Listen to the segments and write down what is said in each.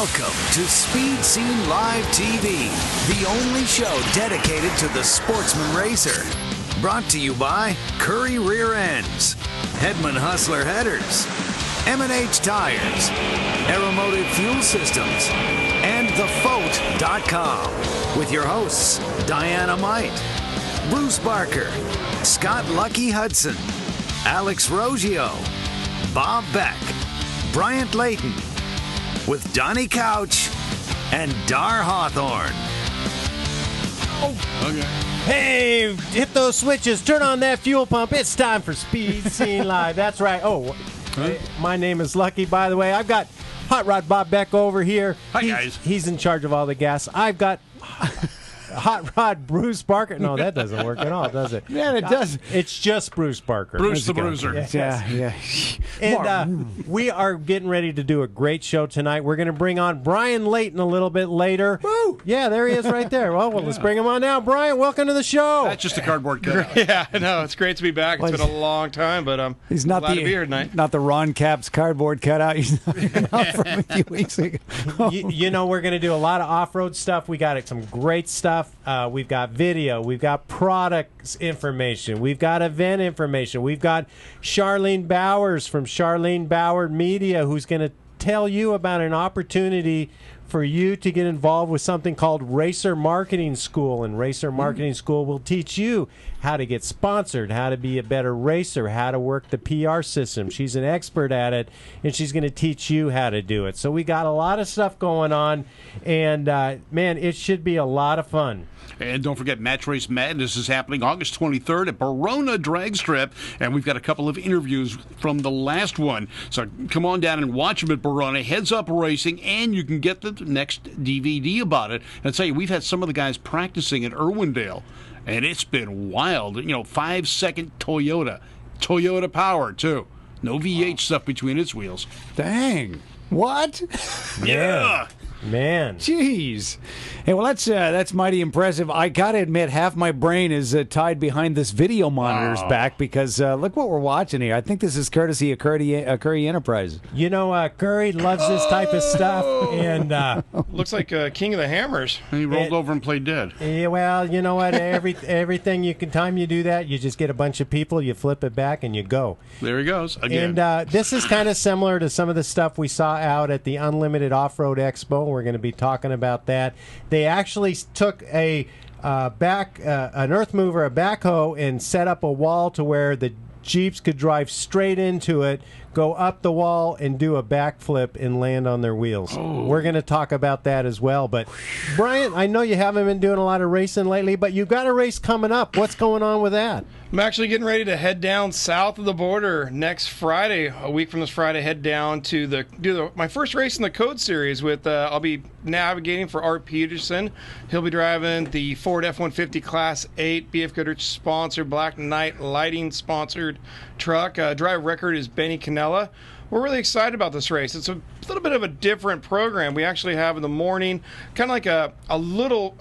Welcome to Speed Scene Live TV, the only show dedicated to the sportsman racer. Brought to you by Curry Rear Ends, Hedman Hustler Headers, M&H Tires, Aeromotive Fuel Systems, and TheFote.com. With your hosts, Diana Might, Bruce Barker, Scott Lucky Hudson, Alex Rogio, Bob Beck, Bryant Layton, with Donnie Couch and Dar Hawthorne. Oh, okay. Hey, hit those switches, turn on that fuel pump. It's time for Speed Scene Live. That's right. Oh, my name is Lucky, by the way. I've got Hot Rod Bob Beck over here. Hi, guys. He's in charge of all the gas. I've got Hot Rod Bruce Barker. No, that doesn't work at all, does it? Yeah, it does. It's just Bruce Barker. Bruce the Bruiser. Yes. Yeah. And we are getting ready to do a great show tonight. We're going to bring on Brian Layton a little bit later. Woo! Yeah, there he is right there. Well, let's bring him on now. Brian, welcome to the show. That's just a cardboard cutout. Yeah, no, it's great to be back. It's been a long time, but He's not glad the to be here tonight. Not the Ron Capps cardboard cutout. He's not from a few weeks ago. You know, we're going to do a lot of off-road stuff. We got some great stuff. We've got video. We've got products information. We've got event information. We've got Charlene Bowers from Charlene Bauer Media, who's going to tell you about an opportunity for you to get involved with something called Racer Marketing School. And Racer Marketing School will teach you how to get sponsored, how to be a better racer, how to work the PR system. She's an expert at it, and she's going to teach you how to do it. So we got a lot of stuff going on, and man, it should be a lot of fun. And don't forget, Match Race Madness is happening August 23rd at Barona Drag Strip, and we've got a couple of interviews from the last one. So come on down and watch them at Barona, Heads Up Racing, and you can get the next DVD about it. And I'll tell you, we've had some of the guys practicing at Irwindale, and it's been wild. 5-second Toyota power, too. No V8 stuff between its wheels. Dang. What? Yeah. Man. Jeez. Hey, well, that's mighty impressive. I got to admit, half my brain is tied behind this video monitor's back because look what we're watching here. I think this is courtesy of Curry Enterprises. You know, Curry loves this type of stuff, and Looks like King of the Hammers. And he rolled over and played dead. yeah, well, you know what? Everything time you do that, you just get a bunch of people, you flip it back, and you go. There he goes again. And this is kind of similar to some of the stuff we saw out at the Unlimited Off-Road Expo. We're going to be talking about that. They actually took an earth mover, a backhoe, and set up a wall to where the Jeeps could drive straight into it, go up the wall, and do a backflip and land on their wheels. We're going to talk about that as well. But, Brian, I know you haven't been doing a lot of racing lately, but you've got a race coming up. What's going on with that? I'm actually getting ready to head down south of the border next Friday. A week from this Friday, head down to my first race in the Code Series with I'll be navigating for Art Peterson. He'll be driving the Ford F-150 Class 8 BF Goodrich sponsored Black Knight Lighting sponsored truck. Driver record is Benny Canella. We're really excited about this race. It's a little bit of a different program. We actually have in the morning kind of like a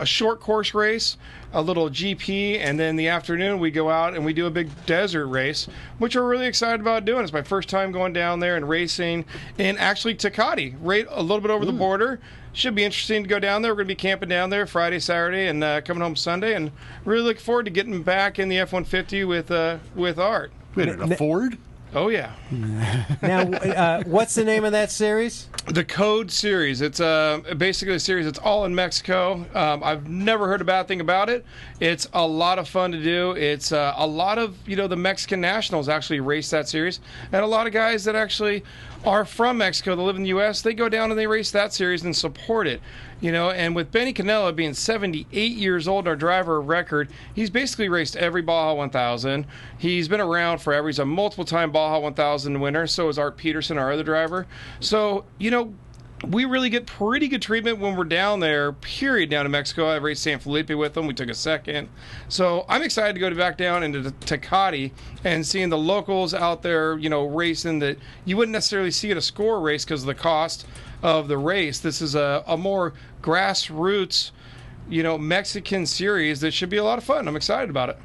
short course race, a little GP, and then in the afternoon we go out and we do a big desert race, which we're really excited about doing. It's my first time going down there and racing in actually Tecate, right a little bit over the border. Should be interesting to go down there. We're going to be camping down there Friday, Saturday, and coming home Sunday, and really looking forward to getting back in the F-150 with Art. Wait, a Ford? Oh, yeah. Now, what's the name of that series? The Code Series. It's basically a series that's all in Mexico. I've never heard a bad thing about it. It's a lot of fun to do. It's a lot of, the Mexican nationals actually race that series. And a lot of guys that actually are from Mexico that live in the U.S., they go down and they race that series and support it. And with Benny Canella being 78 years old, our driver record, he's basically raced every Baja 1000. He's been around forever. He's a multiple-time Baja 1000 winner. So is Art Peterson, our other driver. So, we really get pretty good treatment when we're down there, down in Mexico. I raced San Felipe with them. We took a second. So I'm excited to go back down into Tecate and seeing the locals out there, racing that you wouldn't necessarily see at a score race because of the cost of the race. This is a more grassroots, Mexican series that should be a lot of fun. I'm excited about it.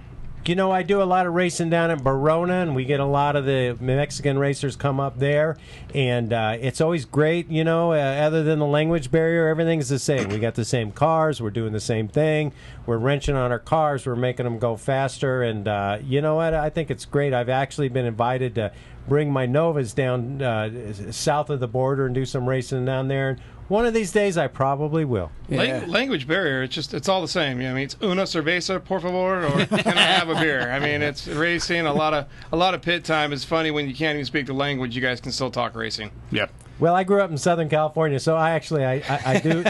I do a lot of racing down in Barona, and we get a lot of the Mexican racers come up there, and it's always great. Other than the language barrier, everything's the same. We got the same cars. We're doing the same thing. We're wrenching on our cars. We're making them go faster, and you know what? I think it's great. I've actually been invited to bring my Novas down south of the border and do some racing down there. One of these days, I probably will. Yeah. Language barrier, it's all the same. I mean, it's una cerveza, por favor, or can I have a beer? I mean, it's racing. A lot of pit time. It's funny when you can't even speak the language, you guys can still talk racing. Yep. Well, I grew up in Southern California, so I do,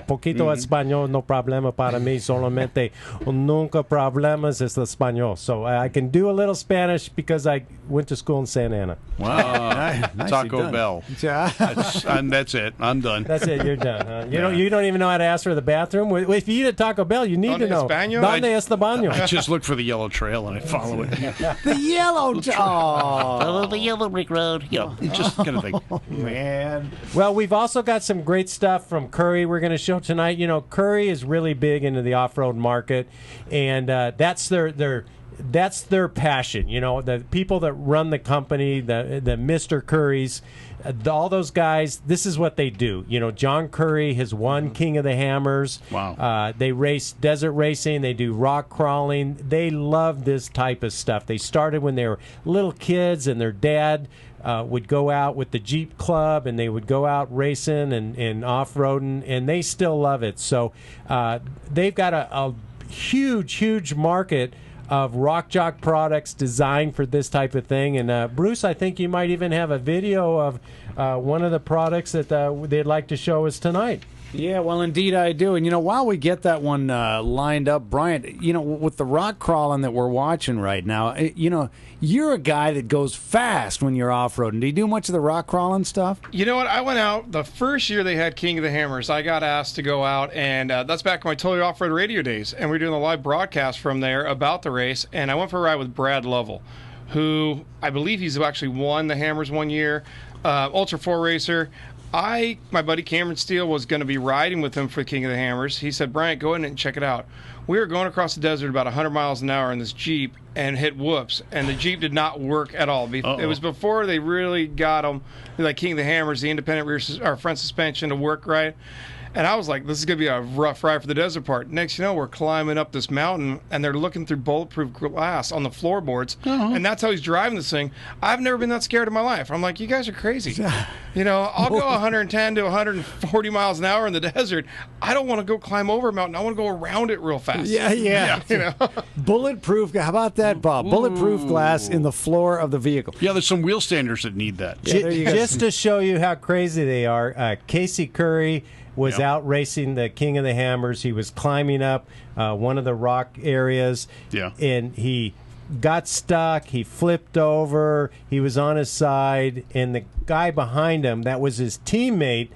poquito español, no problema para mí, solamente nunca problemas es el español. So I can do a little Spanish because I went to school in Santa Ana. Wow. Taco done. Bell. That's it. I'm done. That's it. You're done. Huh? You don't even know how to ask for the bathroom. If you eat at Taco Bell, you need to know. ¿Dónde es el baño? I just look for the yellow trail and I follow it. The yellow. Follow the yellow brick road. Just kind of thing. Man. Well, we've also got some great stuff from Curry we're going to show tonight. Curry is really big into the off-road market, and that's their passion. The people that run the company, the Mr. Currys, all those guys, this is what they do. John Curry has won King of the Hammers. Wow. They race desert racing. They do rock crawling. They love this type of stuff. They started when they were little kids, and their dad would go out with the Jeep Club, and they would go out racing and off-roading, and they still love it. So they've got a huge market of Rock Jock products designed for this type of thing. And Bruce, I think you might even have a video of one of the products that they'd like to show us tonight. Yeah, well, indeed I do. And, while we get that one lined up, Bryant, with the rock crawling that we're watching right now, you're a guy that goes fast when you're off-roading. Do you do much of the rock crawling stuff? You know what? I went out the first year they had King of the Hammers. I got asked to go out, and that's back in my Totally Off-Road radio days. And we were doing a live broadcast from there about the race. And I went for a ride with Brad Lovell, who I believe he's actually won the Hammers one year, Ultra 4 racer. My buddy Cameron Steele was going to be riding with him for King of the Hammers. He said, Bryant, go in and check it out. We were going across the desert about 100 miles an hour in this Jeep and hit whoops, and the Jeep did not work at all. It was before they really got them, like King of the Hammers, the independent rear or front suspension to work right. And I was like, this is going to be a rough ride for the desert part. Next, we're climbing up this mountain, and they're looking through bulletproof glass on the floorboards. And that's how he's driving this thing. I've never been that scared in my life. I'm like, you guys are crazy. I'll go 110 to 140 miles an hour in the desert. I don't want to go climb over a mountain. I want to go around it real fast. Yeah. Bulletproof. How about that, Bob? Bulletproof glass in the floor of the vehicle. Yeah, there's some wheel standers that need that. Just to show you how crazy they are, Casey Curry was out racing the King of the Hammers. He was climbing up one of the rock areas, and he got stuck. He flipped over. He was on his side, and the guy behind him, that was his teammate,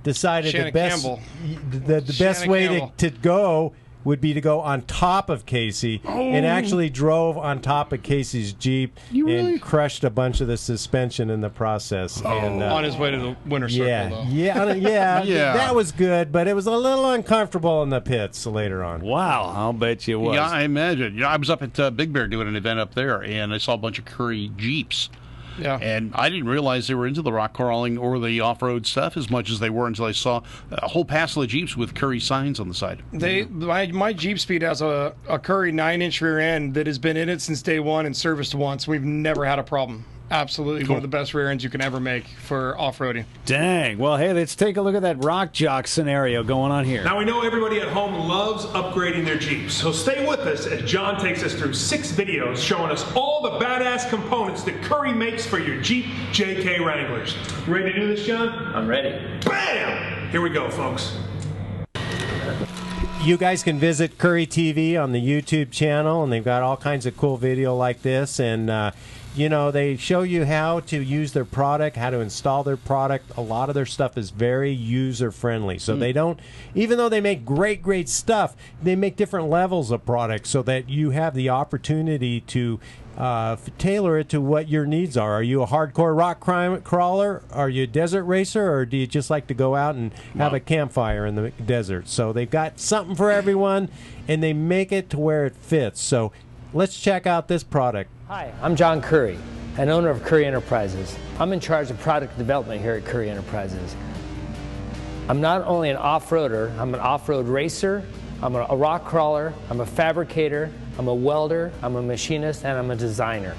decided the best way to go would be to go on top of Casey, and actually drove on top of Casey's Jeep and crushed a bunch of the suspension in the process. And, on his way to the winner's circle, though. That was good, but it was a little uncomfortable in the pits later on. Wow, I'll bet you it was. Yeah, I imagine. I was up at Big Bear doing an event up there, and I saw a bunch of Curry Jeeps. Yeah. And I didn't realize they were into the rock crawling or the off-road stuff as much as they were until I saw a whole passel of Jeeps with Curry signs on the side. My Jeep Speed has a Curry 9-inch rear end that has been in it since day one and serviced once. We've never had a problem. Absolutely one of the best rear ends you can ever make for off-roading. Dang. Well, hey, let's take a look at that Rock Jock scenario going on here. Now, we know everybody at home loves upgrading their Jeeps, so stay with us as John takes us through 6 videos showing us all the badass components that Curry makes for your Jeep JK Wranglers. You ready to do this, John? I'm ready. Bam! Here we go, folks. You guys can visit Curry TV on the YouTube channel, and they've got all kinds of cool video like this, and they show you how to use their product, how to install their product. A lot of their stuff is very user-friendly. So they don't, even though they make great stuff, they make different levels of products so that you have the opportunity to tailor it to what your needs are. Are you a hardcore rock crawler? Are you a desert racer? Or do you just like to go out and have a campfire in the desert? So they've got something for everyone, and they make it to where it fits. So let's check out this product. Hi, I'm John Curry, an owner of Curry Enterprises. I'm in charge of product development here at Curry Enterprises. I'm not only an off-roader, I'm an off-road racer, I'm a rock crawler, I'm a fabricator, I'm a welder, I'm a machinist, and I'm a designer.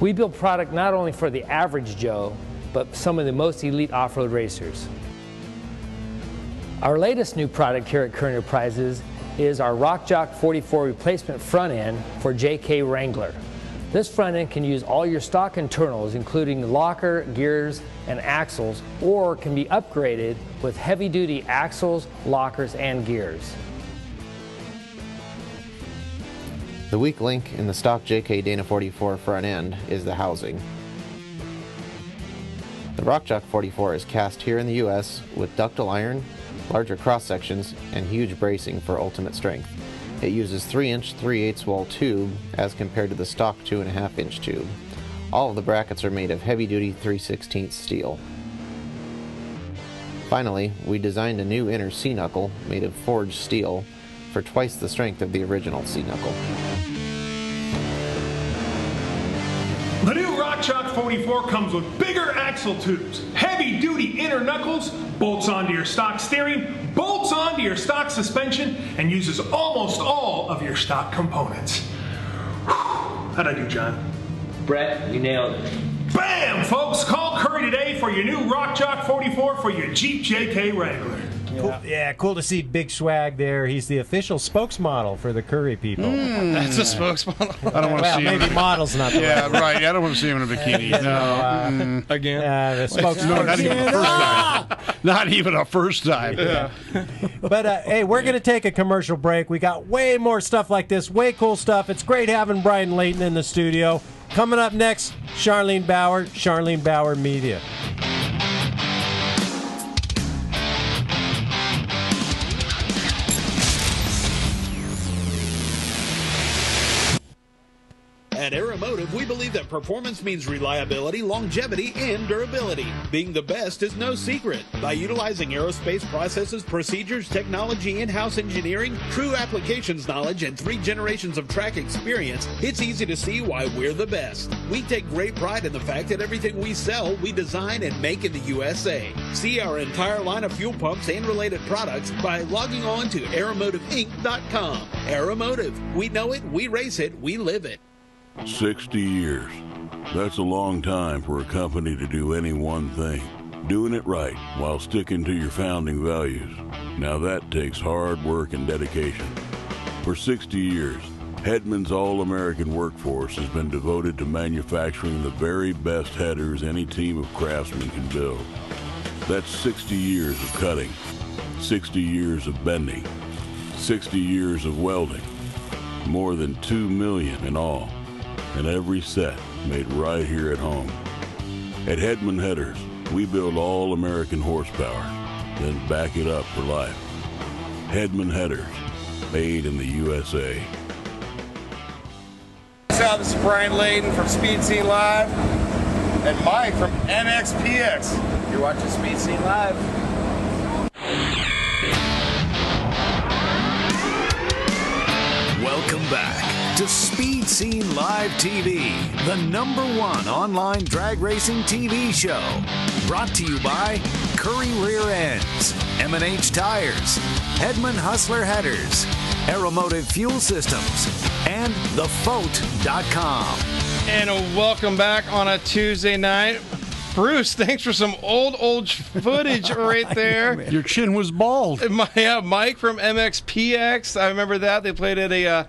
We build product not only for the average Joe, but some of the most elite off-road racers. Our latest new product here at Curry Enterprises is our Rock Jock 44 replacement front end for JK Wrangler. This front end can use all your stock internals, including locker, gears, and axles, or can be upgraded with heavy-duty axles, lockers, and gears. The weak link in the stock JK Dana 44 front end is the housing. The Rock Jock 44 is cast here in the US with ductile iron, larger cross sections, and huge bracing for ultimate strength. It uses 3-inch 3/8 wall tube as compared to the stock 2.5-inch tube. All of the brackets are made of heavy-duty 3/16 steel. Finally, we designed a new inner C-knuckle made of forged steel for twice the strength of the original C-knuckle. The new Rock Jock 44 comes with bigger axle tubes, heavy-duty inner knuckles, bolts onto your stock steering, bolts onto your stock suspension, and uses almost all of your stock components. Whew. How'd I do, John? Brett, you nailed it. Bam, folks! Call Curry today for your new Rock Jock 44 for your Jeep JK Wrangler. Cool. Yeah, cool to see Big Swag there. He's the official spokesmodel for the Curry people. That's a spokesmodel. I don't want to Well, see him. maybe model's not the Yeah, right. right. I don't want to see him in a bikini. No. Again. The spokesman. No, not even the first time. Not even a first time. Yeah. But hey, we're going to take a commercial break. We got way more stuff like this, way cool stuff. It's great having Brian Layton in the studio. Coming up next, Charlene Bauer Media. At Aeromotive, we believe that performance means reliability, longevity, and durability. Being the best is no secret. By utilizing aerospace processes, procedures, technology, in-house engineering, true applications knowledge, and 3 generations of track experience, it's easy to see why we're the best. We take great pride in the fact that everything we sell, we design and make in the USA. See our entire line of fuel pumps and related products by logging on to aeromotiveinc.com. Aeromotive. We know it, we race it, we live it. 60 years. That's a long time for a company to do any one thing. Doing it right while sticking to your founding values. Now that takes hard work and dedication. For 60 years, Hedman's all-American workforce has been devoted to manufacturing the very best headers any team of craftsmen can build. That's 60 years of cutting, 60 years of bending, 60 years of welding, more than 2 million in all. And every set made right here at home. At Hedman Headers, we build all American horsepower, then back it up for life. Hedman Headers, made in the USA. What's up? This is Brian Layton from Speed Scene Live, and Mike from MXPX. You're watching Speed Scene Live. Welcome back to Speed Scene Live TV, the #1 online drag racing TV show. Brought to you by Curry Rear Ends, M&H Tires, Hedman Hustler Headers, Aeromotive Fuel Systems, and TheFote.com. And welcome back on a Tuesday night. Bruce, thanks for some old footage right there. Your chin was bald. Mike from MXPX. I remember that. They played at a, I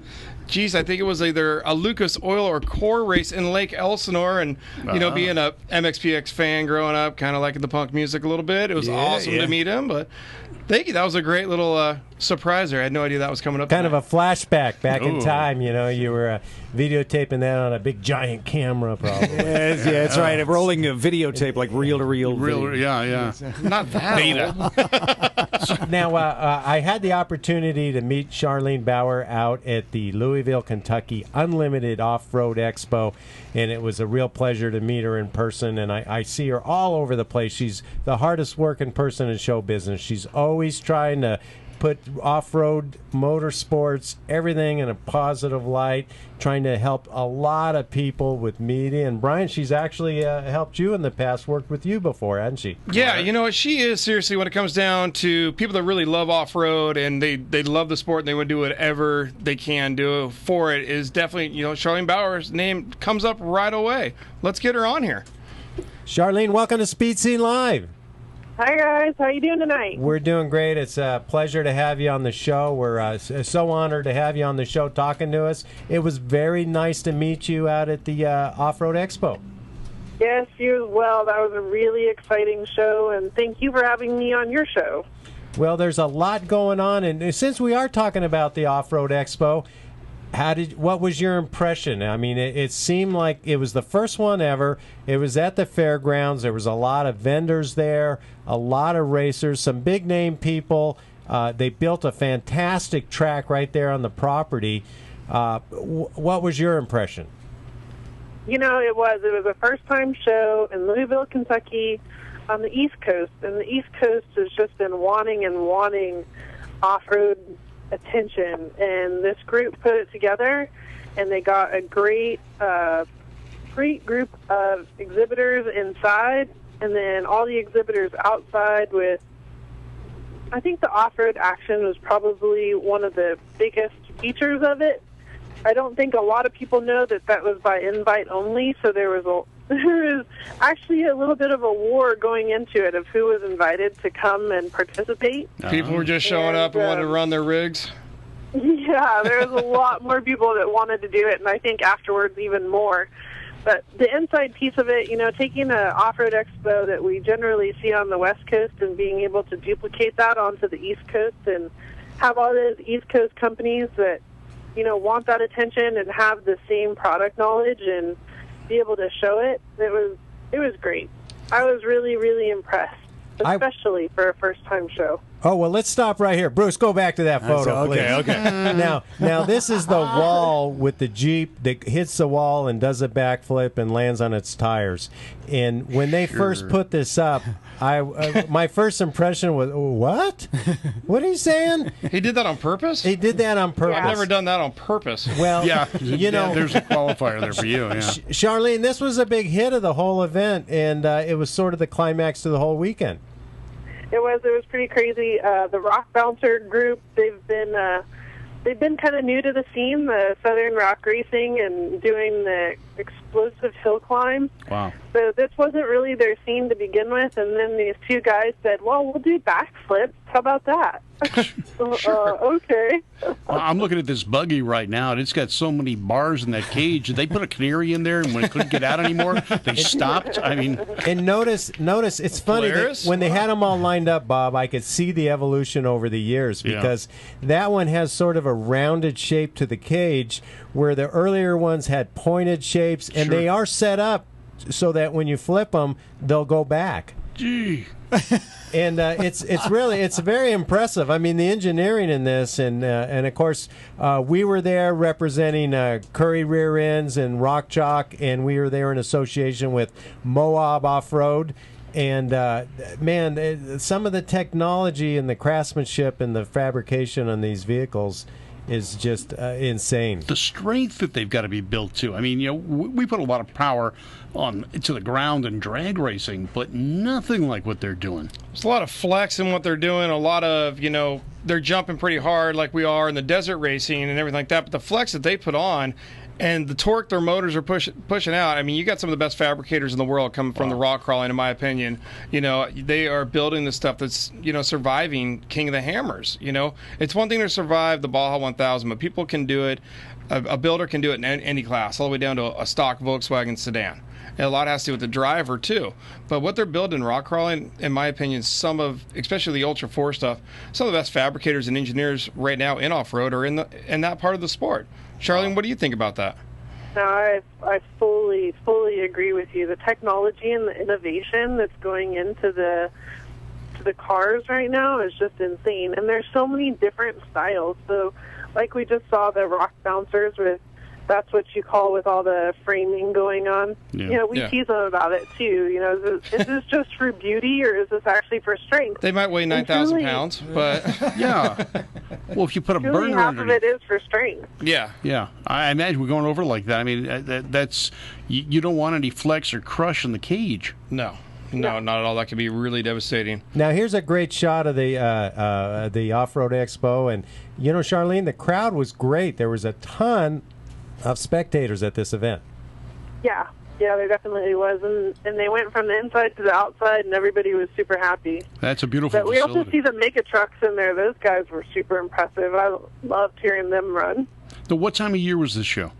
think it was either a Lucas Oil or Core race in Lake Elsinore. And, being a MXPX fan growing up, kind of liking the punk music a little bit, it was awesome to meet him. But thank you. That was a great little surprise there. I had no idea that was coming up. Kind of a flashback back in time. You were videotaping that on a big giant camera, probably. That's right. Rolling a videotape, like reel-to-reel. Not that beta. Now, I had the opportunity to meet Charlene Bauer out at the Louisville, Kentucky Unlimited Off-Road Expo, and it was a real pleasure to meet her in person, and I see her all over the place. She's the hardest working person in show business. She's always trying to put off-road motorsports, everything in a positive light, trying to help a lot of people with media. And Brian, she's actually helped you in the past, worked with you before, hasn't she? Yeah, you know, she is, seriously, when it comes down to people that really love off-road and they love the sport and they would do whatever they can do for it, is definitely, you know, Charlene Bauer's name comes up right away. Let's get her on here. Charlene, welcome to Speed Scene Live. Hi, guys. How you doing tonight? We're doing great. It's a pleasure to have you on the show. We're so honored to have you on the show talking to us. It was very nice to meet you out at the Off-Road Expo. Yes, you as well. That was a really exciting show, and thank you for having me on your show. Well, there's a lot going on, and since we are talking about the Off-Road Expo, what was your impression? I mean, it seemed like it was the first one ever. It was at the fairgrounds. There was a lot of vendors there, a lot of racers, some big-name people. They built a fantastic track right there on the property. What was your impression? You know, it was a first-time show in Louisville, Kentucky, on the East Coast, and the East Coast has just been wanting off-road attention, and this group put it together, and they got a great group of exhibitors inside, and then all the exhibitors outside with, I think the off-road action was probably one of the biggest features of it. I don't think a lot of people know that was by invite only, so there was actually a little bit of a war going into it of who was invited to come and participate. People were just showing up and wanted to run their rigs. Yeah, there was a lot more people that wanted to do it, and I think afterwards even more. But the inside piece of it, you know, taking an off-road expo that we generally see on the West Coast and being able to duplicate that onto the East Coast and have all those East Coast companies that, you know, want that attention and have the same product knowledge and be able to show it, it was great. I was really, really impressed, especially for a first-time show. Oh, well, let's stop right here. Bruce, go back to that photo, please. Okay. Now, this is the wall with the Jeep that hits the wall and does a backflip and lands on its tires. And when they first put this up, my first impression was, what? What are you saying? He did that on purpose? He did that on purpose. I've never done that on purpose. Well, Yeah, you know, there's a qualifier there for you. Yeah. Charlene, this was a big hit of the whole event, and it was sort of the climax to the whole weekend. It was pretty crazy. The Rock Bouncer group, they've been kind of new to the scene, the Southern Rock Racing, and doing the explosive hill climb. Wow. So this wasn't really their scene to begin with, and then these two guys said, well, we'll do backflips. How about that? Okay. Well, I'm looking at this buggy right now, and it's got so many bars in that cage. Did they put a canary in there, and when it couldn't get out anymore, they stopped? I mean... And notice, it's funny that when they had them all lined up, Bob, I could see the evolution over the years, because that one has sort of a rounded shape to the cage, where the earlier ones had pointed shapes, and they are set up so that when you flip them, they'll go back. Gee. And it's very impressive. I mean, the engineering in this, and of course, we were there representing Curry Rear Ends and Rock Chalk, and we were there in association with Moab Off-Road. And man, some of the technology and the craftsmanship and the fabrication on these vehicles is just insane. The strength that they've got to be built to. I mean, you know, we put a lot of power to the ground in drag racing, but nothing like what they're doing. There's a lot of flex in what they're doing, a lot of, you know, they're jumping pretty hard like we are in the desert racing and everything like that, but the flex that they put on and the torque their motors are pushing out. I mean, you got some of the best fabricators in the world coming from the rock crawling, in my opinion. You know, they are building the stuff that's, you know, surviving King of the Hammers. You know, it's one thing to survive the Baja 1000, but people can do it. A builder can do it in any class, all the way down to a stock Volkswagen sedan. And a lot has to do with the driver, too. But what they're building rock crawling, in my opinion, especially the Ultra 4 stuff, some of the best fabricators and engineers right now in off-road are in that part of the sport. Charlene, what do you think about that? No, I fully agree with you. The technology and the innovation that's going into the cars right now is just insane. And there's so many different styles. So, like we just saw the Rock Bouncers with that's what you call with all the framing going on. Yeah. You know, we tease them about it too. You know, is this just for beauty or is this actually for strength? They might weigh 9,000 pounds, but yeah. Well, if you put a Truly, burner half underneath, of it is for strength. yeah. yeah, I imagine we're going over like that. I mean, that's you don't want any flex or crush in the cage. No, not at all. That could be really devastating. Now here's a great shot of the Off-Road Expo, and you know, Charlene, the crowd was great. There was a ton of spectators at this event. Yeah, there definitely was, and they went from the inside to the outside, and everybody was super happy. That's a beautiful But we facility. also see the Mega Trucks in there. Those guys were super impressive. I loved hearing them run. So what time of year was this show?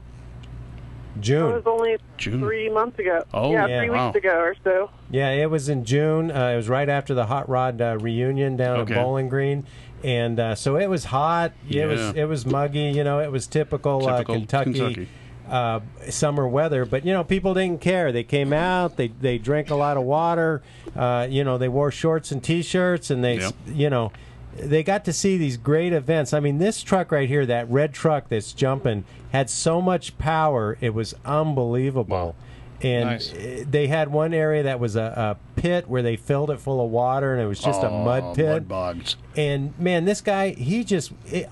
June. It was only June. 3 months ago. Oh, yeah, yeah, 3 wow. weeks ago or so. Yeah, it was in June. It was right after the Hot Rod reunion down Okay. at Bowling Green, and so it was hot. Yeah. It was muggy. You know, it was typical Kentucky. Summer weather, but you know, people didn't care. They came out, they drank a lot of water, you know, they wore shorts and t-shirts, and they Yep. you know, they got to see these great events. I mean, this truck right here, that red truck that's jumping, had so much power, it was unbelievable. And Nice. they had one area that was a pit where they filled it full of water, and it was just a mud pit. Mud bogs. And man, this guy,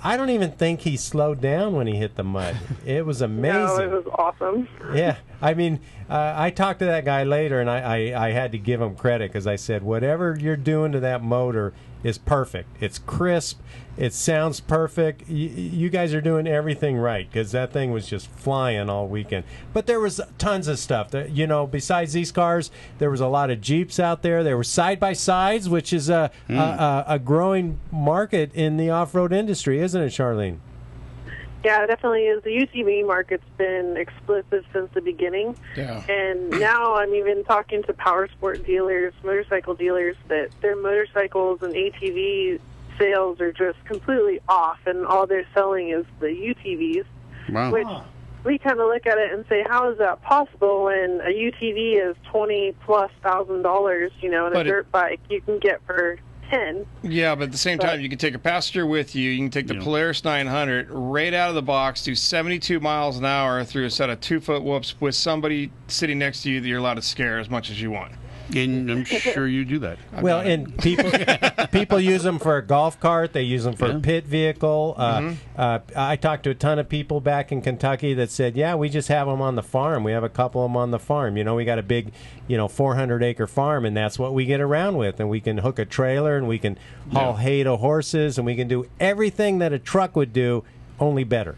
I don't even think he slowed down when he hit the mud. It was amazing. No, it was awesome. Yeah, I mean, I talked to that guy later, and I had to give him credit because I said, whatever you're doing to that motor is perfect. It's crisp. It sounds perfect. You guys are doing everything right because that thing was just flying all weekend. But there was tons of stuff. You know, besides these cars, there was a lot of Jeeps out there. There were side-by-sides, which is a growing market in the off-road industry, isn't it, Charlene? Yeah, it definitely is. The UTV market's been explosive since the beginning. Yeah. And now I'm even talking to power sport dealers, motorcycle dealers, that their motorcycles and ATV sales are just completely off, and all they're selling is the UTVs, Wow. which we kind of look at it and say, how is that possible when a UTV is $20,000+, you know, and But a dirt bike you can get for 10. Yeah, but at the same time, you can take a passenger with you. You can take the Polaris 900 right out of the box, do 72 miles an hour through a set of 2-foot whoops with somebody sitting next to you that you're allowed to scare as much as you want. And I'm sure you do that. Well, and people use them for a golf cart. They use them for a pit vehicle. I talked to a ton of people back in Kentucky that said, yeah, we just have them on the farm. We have a couple of them on the farm. You know, we got a big, 400-acre farm, and that's what we get around with. And we can hook a trailer, and we can haul hay to horses, and we can do everything that a truck would do, only better.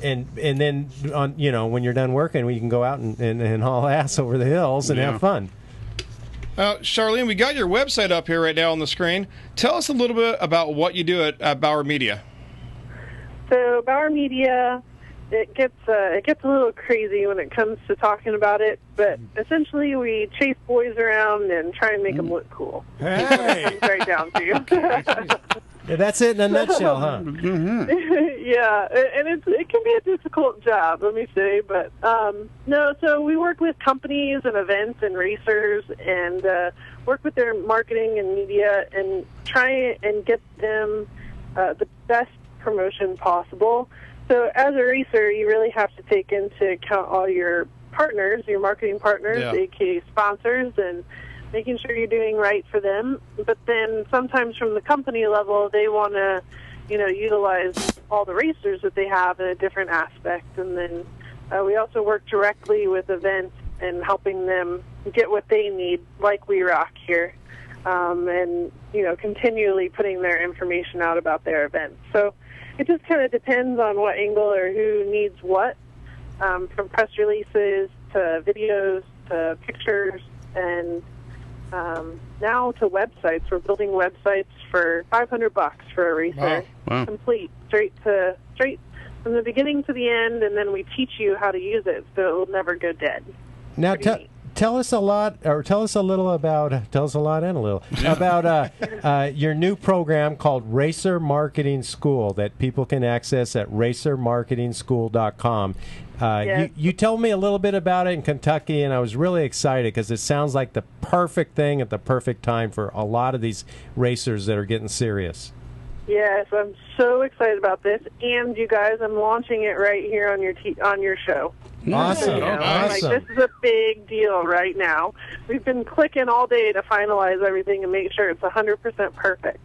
And then, when you're done working, we can go out and haul ass over the hills and have fun. Charlene, we got your website up here right now on the screen. Tell us a little bit about what you do at Bauer Media. So Bauer Media, it gets a little crazy when it comes to talking about it, but essentially we chase boys around and try and make them look cool. Hey! It comes right down to. Yeah, that's it in a nutshell, huh? Yeah, and it can be a difficult job, let me say, but no. So we work with companies and events and racers, and work with their marketing and media, and try and get them the best promotion possible. So as a racer, you really have to take into account all your partners, your marketing partners, aka sponsors, and making sure you're doing right for them. But then sometimes from the company level, they want to, utilize all the racers that they have in a different aspect. And then we also work directly with events and helping them get what they need, like We Rock here, and, continually putting their information out about their events. So it just kind of depends on what angle or who needs what, from press releases to videos to pictures, and now to websites. We're building websites for $500 for a racer, Wow. complete, straight from the beginning to the end, and then we teach you how to use it so it will never go dead. Now, tell us a lot and a little about your new program called Racer Marketing School that people can access at racermarketingschool.com. Yes. You told me a little bit about it in Kentucky, and I was really excited because it sounds like the perfect thing at the perfect time for a lot of these racers that are getting serious. Yes, I'm so excited about this, and you guys, I'm launching it right here on your show. Awesome. You know, Awesome. Like, this is a big deal right now. We've been clicking all day to finalize everything and make sure it's 100% perfect.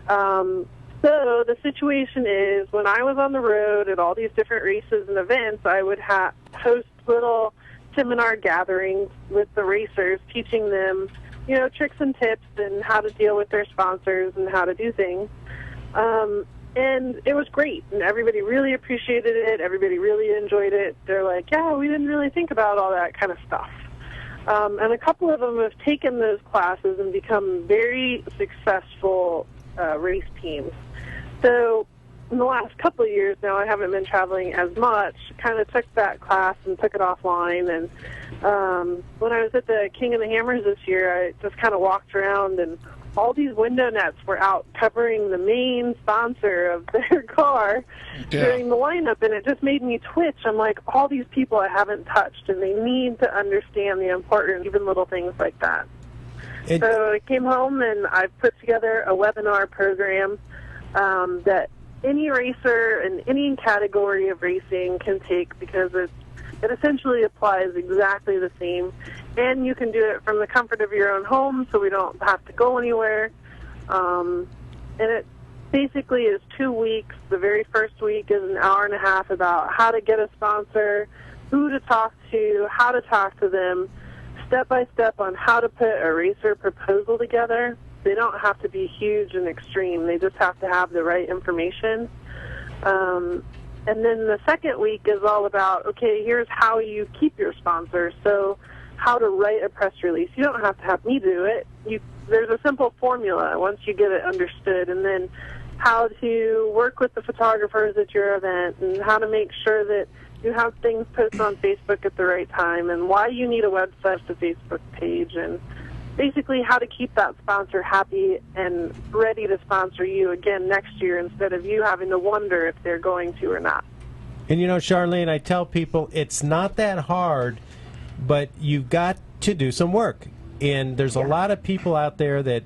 So the situation is, when I was on the road at all these different races and events, I would host little seminar gatherings with the racers, teaching them, you know, tricks and tips and how to deal with their sponsors and how to do things. And it was great, and everybody really appreciated it. Everybody really enjoyed it. They're like, yeah, we didn't really think about all that kind of stuff. And a couple of them have taken those classes and become very successful race teams. So in the last couple of years now, I haven't been traveling as much, kind of took that class and took it offline. And when I was at the King of the Hammers this year, I just kind of walked around, and all these window nets were out covering the main sponsor of their car during the lineup, and it just made me twitch. I'm like, all these people I haven't touched, and they need to understand the importance, even little things like that. So I came home, and I put together a webinar program that any racer in any category of racing can take, because it essentially applies exactly the same, and you can do it from the comfort of your own home, so we don't have to go anywhere. And it basically is 2 weeks. The very first week is an hour and a half about how to get a sponsor, who to talk to, how to talk to them, step by step on how to put a racer proposal together. They don't have to be huge and extreme. They just have to have the right information. And then the second week is all about, okay, here's how you keep your sponsor. So how to write a press release. You don't have to have me do it. There's a simple formula once you get it understood. And then how to work with the photographers at your event, and how to make sure that you have things posted on Facebook at the right time, and why you need a website to Facebook page, and basically how to keep that sponsor happy and ready to sponsor you again next year, instead of you having to wonder if they're going to or not. And you know, Charlene, I tell people it's not that hard, but you've got to do some work. And there's a lot of people out there that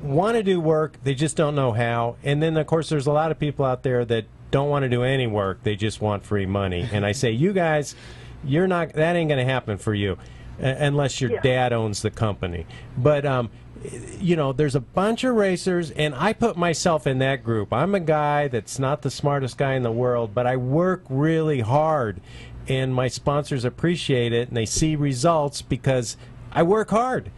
want to do work, they just don't know how. And then, of course, there's a lot of people out there that don't want to do any work, they just want free money. And I say, you guys, that ain't going to happen for you. Unless your dad owns the company. But, you know, there's a bunch of racers, and I put myself in that group. I'm a guy that's not the smartest guy in the world, but I work really hard, and my sponsors appreciate it, and they see results because I work hard.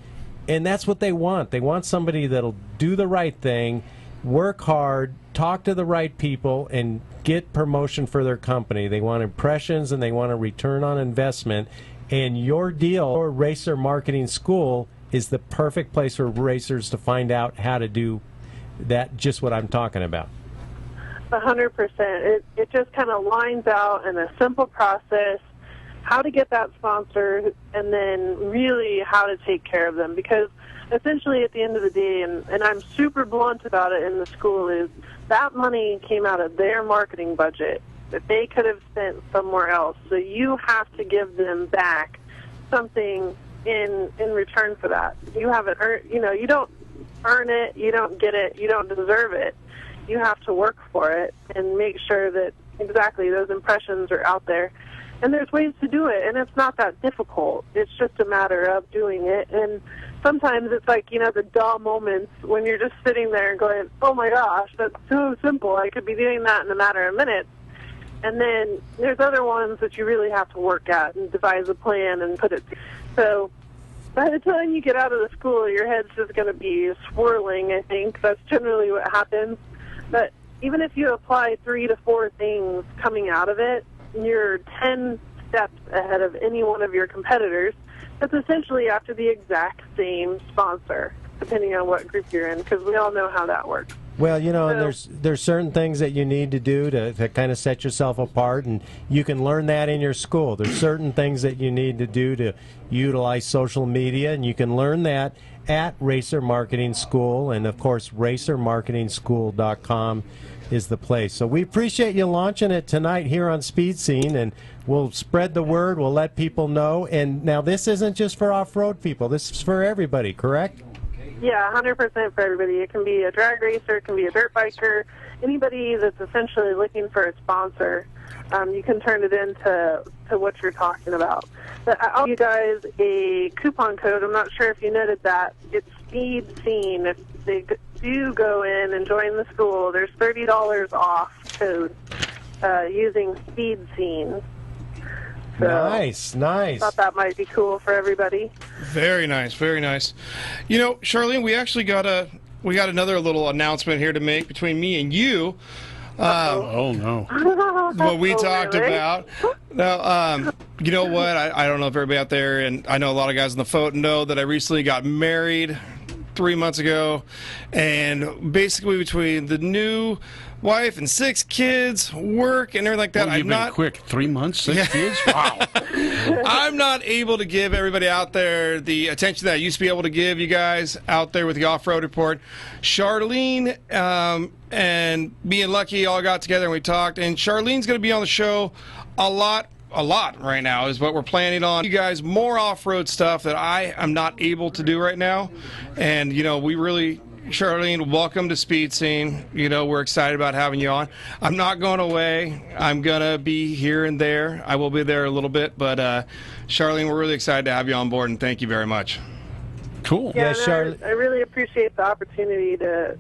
And that's what they want. They want somebody that'll do the right thing, work hard, talk to the right people, and get promotion for their company. They want impressions, and they want a return on investment. And your deal, or Racer Marketing School, is the perfect place for racers to find out how to do that, just what I'm talking about. 100%. It just kind of lines out in a simple process how to get that sponsor, and then really how to take care of them. Because essentially at the end of the day, and I'm super blunt about it in the school, is that money came out of their marketing budget that they could have spent somewhere else. So you have to give them back something in return for that. You haven't earned, you don't earn it, you don't get it, you don't deserve it. You have to work for it and make sure that exactly those impressions are out there. And there's ways to do it, and it's not that difficult. It's just a matter of doing it. And sometimes it's like, the dull moments when you're just sitting there and going, oh my gosh, that's so simple. I could be doing that in a matter of minutes. And then there's other ones that you really have to work at and devise a plan and put it. So by the time you get out of the school, your head's just going to be swirling, I think. That's generally what happens. But even if you apply 3 to 4 things coming out of it, you're 10 steps ahead of any one of your competitors. That's essentially after the exact same sponsor, depending on what group you're in, because we all know how that works. Well, and there's certain things that you need to do to kind of set yourself apart, and you can learn that in your school. There's certain things that you need to do to utilize social media, and you can learn that at Racer Marketing School, and of course racermarketingschool.com is the place. So we appreciate you launching it tonight here on Speed Scene, and we'll spread the word, we'll let people know. And now this isn't just for off-road people, this is for everybody, correct? Yeah, 100% for everybody. It can be a drag racer, it can be a dirt biker, anybody that's essentially looking for a sponsor. You can turn it into what you're talking about. But I'll give you guys a coupon code. I'm not sure if you noted that. It's Speed Scene. If they do go in and join the school, there's $30 off code using Speed Scene. So nice. I thought that might be cool for everybody. Very nice, very nice. You know, Charlene, we actually got another little announcement here to make between me and you. Oh no! What we talked about. Now, you know what? I don't know if everybody out there, and I know a lot of guys on the phone know that I recently got married 3 months ago, and basically between the new wife and 6 kids, work and everything like that, You've been quick. 3 months, 6 kids. Wow. I'm not able to give everybody out there the attention that I used to be able to give you guys out there with the Off-Road Report. Charlene and me and Lucky all got together and we talked, and Charlene's going to be on the show a lot right now is what we're planning on. You guys, more off-road stuff that I am not able to do right now. And, you know, we really... Charlene, welcome to Speed Scene. You know, we're excited about having you on. I'm not going away. I'm going to be here and there. I will be there a little bit. But, Charlene, we're really excited to have you on board, and thank you very much. Cool. Yeah, I really appreciate the opportunity to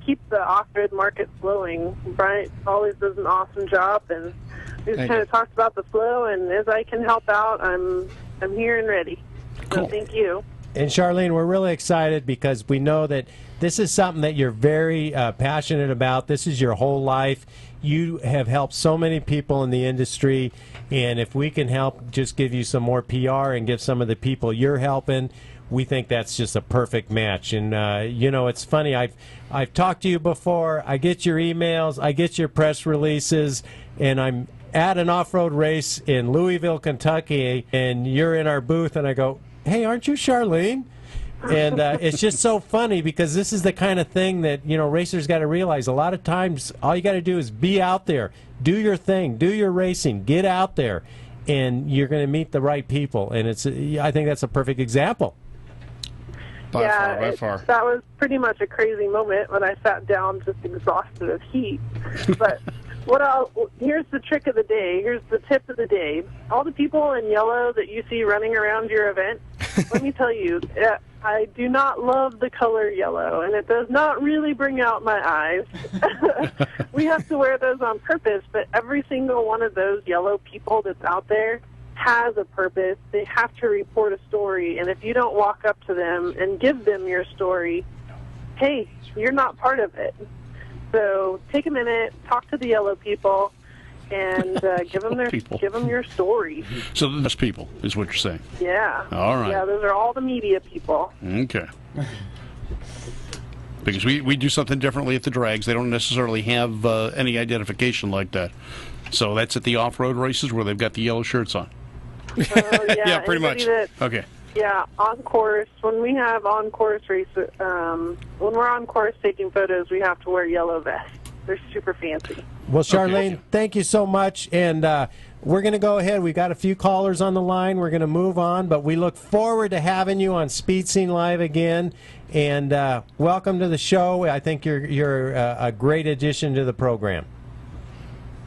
keep the off-road market flowing. Bryant always does an awesome job, and we just kind of talked about the flow, and as I can help out, I'm here and ready. Cool. So thank you. And Charlene, we're really excited because we know that this is something that you're very passionate about. This is your whole life. You have helped so many people in the industry, and if we can help just give you some more PR and give some of the people you're helping, we think that's just a perfect match. And, you know, it's funny. I've talked to you before. I get your emails. I get your press releases, and I'm at an off-road race in Louisville, Kentucky, and you're in our booth, and I go, hey, aren't you Charlene? And it's just so funny because this is the kind of thing that, you know, racers got to realize. A lot of times all you got to do is be out there, do your thing, do your racing, get out there, and you're going to meet the right people. And I think that's a perfect example. By far. That was pretty much a crazy moment when I sat down just exhausted of heat. But here's the trick of the day. Here's the tip of the day. All the people in yellow that you see running around your event, let me tell you, I do not love the color yellow, and it does not really bring out my eyes. We have to wear those on purpose, but every single one of those yellow people that's out there has a purpose. They have to report a story, and if you don't walk up to them and give them your story, hey, you're not part of it. So take a minute, talk to the yellow people, and give them your story. So the best people is what you're saying. Yeah. All right. Yeah, those are all the media people. Okay. Because we do something differently at the drags. They don't necessarily have any identification like that. So that's at the off-road races where they've got the yellow shirts on. Yeah, pretty much. Okay. Yeah, on course. When we have on course races, when we're on course taking photos, we have to wear yellow vests. They're super fancy. Well, Charlene, thank you so much. And we're going to go ahead. We've got a few callers on the line. We're going to move on, but we look forward to having you on Speed Scene Live again. And welcome to the show. I think you're a great addition to the program.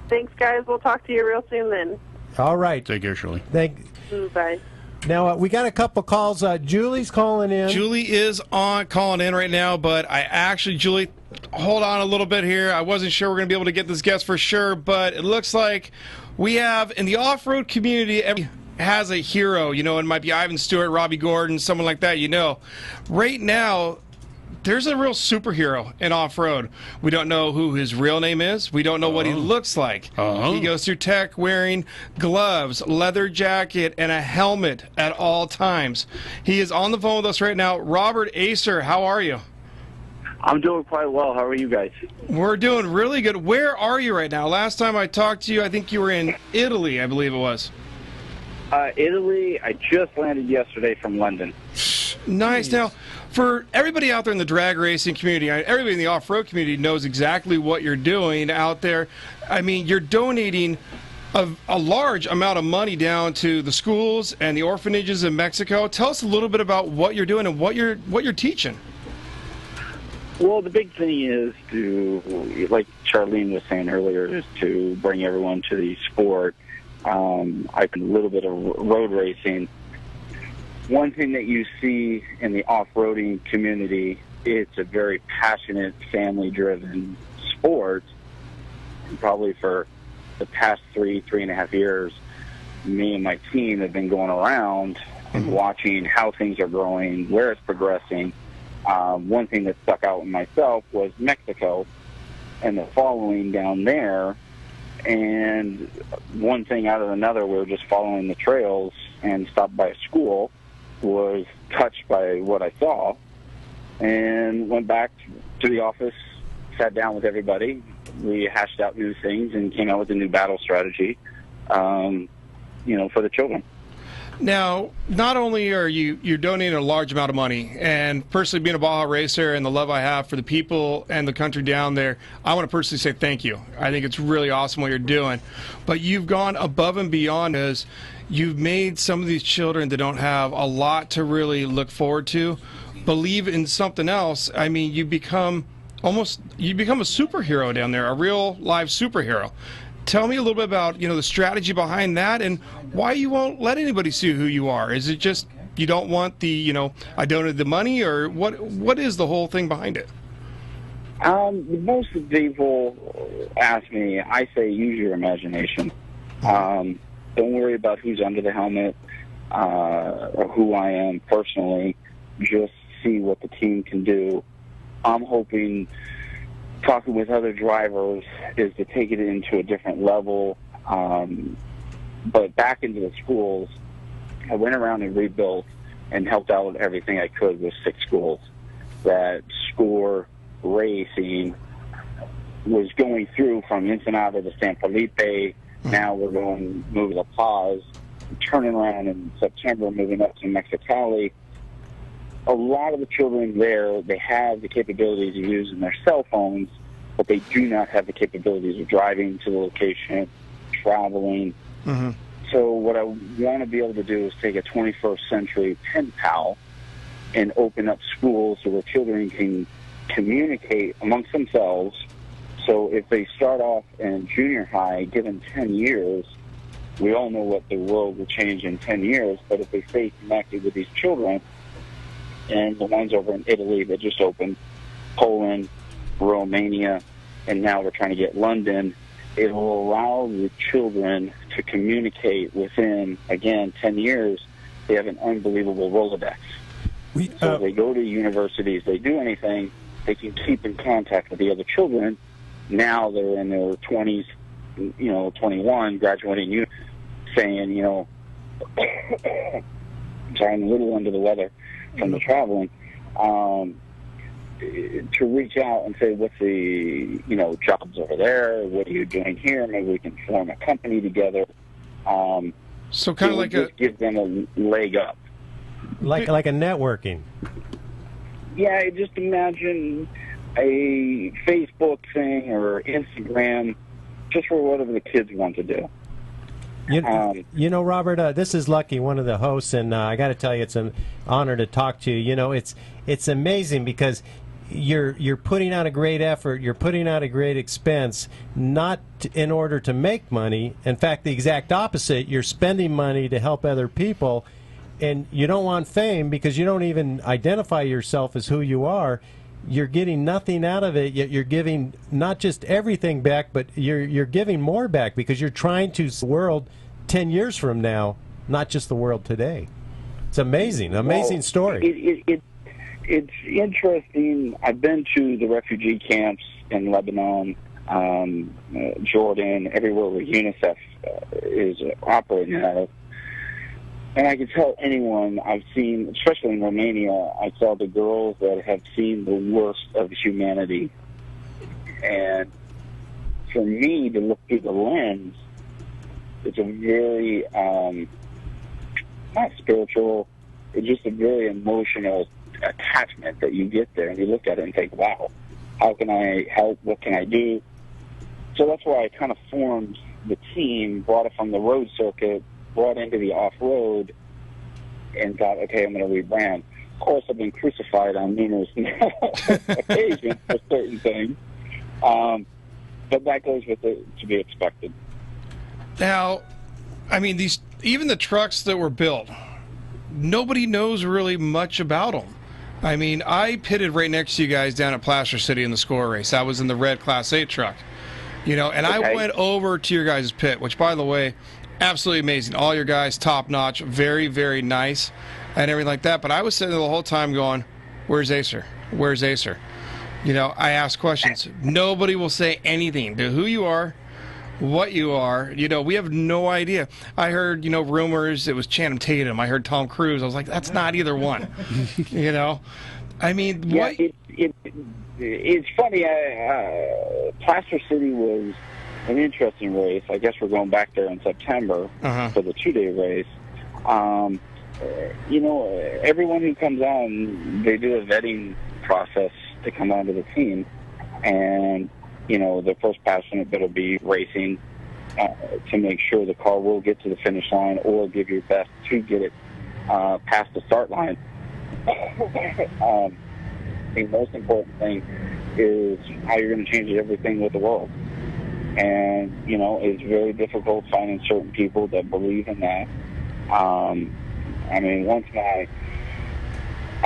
Thanks, guys. We'll talk to you real soon then. All right. Take care, Shirley. Bye. Now, we got a couple calls. Julie's calling in. Julie is calling in right now, but Julie, hold on a little bit here. I wasn't sure we're going to be able to get this guest for sure, but it looks like we have, in the off-road community, everybody has a hero. You know, it might be Ivan Stewart, Robbie Gordon, someone like that, you know. Right now, there's a real superhero in off-road. We don't know who his real name is. We don't know what he looks like. He goes through tech wearing gloves, leather jacket, and a helmet at all times. He is on the phone with us right now. Robert Acer, how are you? I'm doing quite well. How are you guys? We're doing really good. Where are you right now? Last time I talked to you, I think you were in Italy, I believe it was. Italy. I just landed yesterday from London. Nice. Now, for everybody out there in the drag racing community, everybody in the off-road community knows exactly what you're doing out there. I mean, you're donating a large amount of money down to the schools and the orphanages in Mexico. Tell us a little bit about what you're doing and what you're teaching. Well, the big thing is to, like Charlene was saying earlier, is to bring everyone to the sport. I've been a little bit of road racing. One thing that you see in the off-roading community, it's a very passionate, family-driven sport. And probably for the past 3.5 years, me and my team have been going around and watching how things are growing, where it's progressing. One thing that stuck out in myself was Mexico and the following down there. And one thing out of another, we were just following the trails and stopped by a school, was touched by what I saw, and went back to the office, sat down with everybody. We hashed out new things and came out with a new battle strategy, for the children. Now, not only are you're donating a large amount of money, and personally being a Baja racer and the love I have for the people and the country down there, I want to personally say thank you. I think it's really awesome what you're doing. But you've gone above and beyond as you've made some of these children that don't have a lot to really look forward to believe in something else. I mean, you become a superhero down there, a real live superhero. Tell me a little bit about, the strategy behind that and why you won't let anybody see who you are. Is it just you don't want the, I donated the money, or what is the whole thing behind it? Most people ask me, I say use your imagination. Don't worry about who's under the helmet or who I am personally. Just see what the team can do. I'm hoping, talking with other drivers, is to take it into a different level. But back into the schools, I went around and rebuilt and helped out with everything I could with 6 schools. That SCORE Racing was going through from Ensenada to San Felipe. Now we're moving to La Paz, turning around in September, moving up to Mexicali. A lot of the children there, they have the capabilities of using their cell phones, but they do not have the capabilities of driving to the location, traveling. Mm-hmm. So what I want to be able to do is take a 21st century pen pal and open up schools so where children can communicate amongst themselves. So if they start off in junior high, given 10 years, we all know what the world will change in 10 years, but if they stay connected with these children, and the ones over in Italy that just opened, Poland, Romania, and now we're trying to get London, it will allow the children to communicate within, again, 10 years. They have an unbelievable Rolodex. So if they go to universities, they do anything, they can keep in contact with the other children. Now they're in their 20s, 21, graduating, saying, sorry, I'm a little under the weather from the traveling, to reach out and say, what's the, jobs over there? What are you doing here? Maybe we can form a company together. So kind of like give them a leg up. Like a networking. Yeah, just imagine a Facebook thing or Instagram, just for whatever the kids want to do. Robert, this is Lucky, one of the hosts, and I got to tell you, it's an honor to talk to you. It's amazing because you're putting out a great effort, you're putting out a great expense, not in order to make money. In fact, the exact opposite. You're spending money to help other people, and you don't want fame because you don't even identify yourself as who you are. You're getting nothing out of it, yet you're giving not just everything back, but you're giving more back because you're trying to see the world 10 years from now, not just the world today. It's amazing story. It's interesting. I've been to the refugee camps in Lebanon, Jordan, everywhere where UNICEF is operating out of. And I can tell anyone I've seen, especially in Romania, I saw the girls that have seen the worst of humanity. And for me to look through the lens, it's a very, not spiritual, it's just a very emotional attachment that you get there. And you look at it and think, wow, how can I help? What can I do? So that's why I kind of formed the team, brought it from the road circuit, brought into the off-road, and thought, okay, I'm going to rebrand. Of course, I've been crucified on numerous occasions for certain things, but that goes with it to be expected. Now, I mean, even the trucks that were built, nobody knows really much about them. I mean, I pitted right next to you guys down at Placer City in the score race. I was in the red Class 8 truck, and I went over to your guys' pit, which, by the way, absolutely amazing. All your guys, top notch, very, very nice, and everything like that. But I was sitting there the whole time going, "Where's Acer? Where's Acer?" I ask questions. Nobody will say anything to who you are, what you are. We have no idea. I heard, rumors it was Channing Tatum. I heard Tom Cruise. I was like, that's not either one. I mean, yeah, what? It's funny. Placer City was an interesting race. I guess we're going back there in September for the 2-day race. Everyone who comes on, they do a vetting process to come onto the team, and the first passionate that'll be racing to make sure the car will get to the finish line or give your best to get it past the start line. The most important thing is how you're going to change everything with the world. And, it's very difficult finding certain people that believe in that. I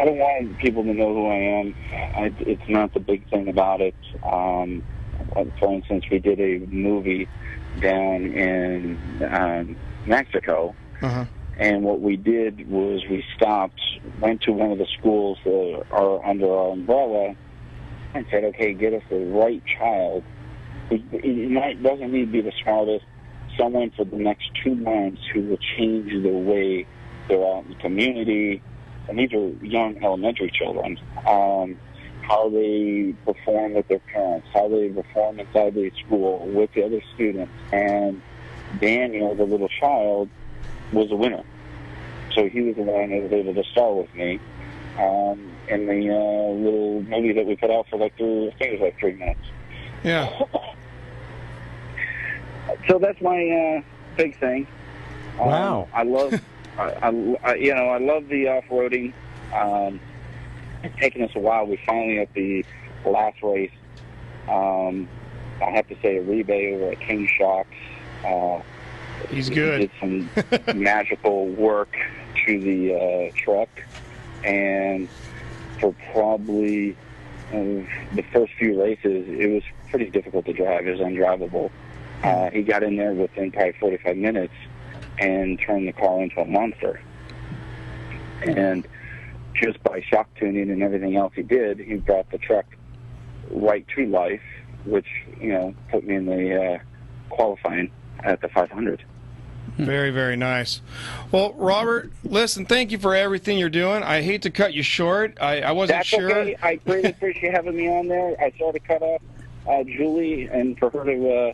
don't want people to know who I am. It's not the big thing about it. For instance, we did a movie down in Mexico, and what we did was we went to one of the schools that are under our umbrella, and said, okay, get us the right child. It doesn't need to be the smartest, someone for the next 2 months who will change the way they're out in the community. And these are young elementary children. How they perform with their parents, how they perform inside the school with the other students. And Daniel, the little child, was a winner. So he was the one that was able to star with me in the little movie that we put out for 3 minutes. Yeah. So that's my big thing. Wow. I love the off-roading. It's taken us a while. We finally, at the last race, I have to say, Aribe over at King Shocks. He's good. Did some magical work to the truck, and for probably the first few races, it was pretty difficult to drive. It was undrivable. He got in there within probably 45 minutes and turned the car into a monster. And just by shock tuning and everything else he did, he brought the truck right to life, which, put me in the qualifying at the 500. Very, very nice. Well, Robert, listen, thank you for everything you're doing. I hate to cut you short. I wasn't sure. That's okay. I greatly appreciate having me on there. I saw to cut off Julie, and for her to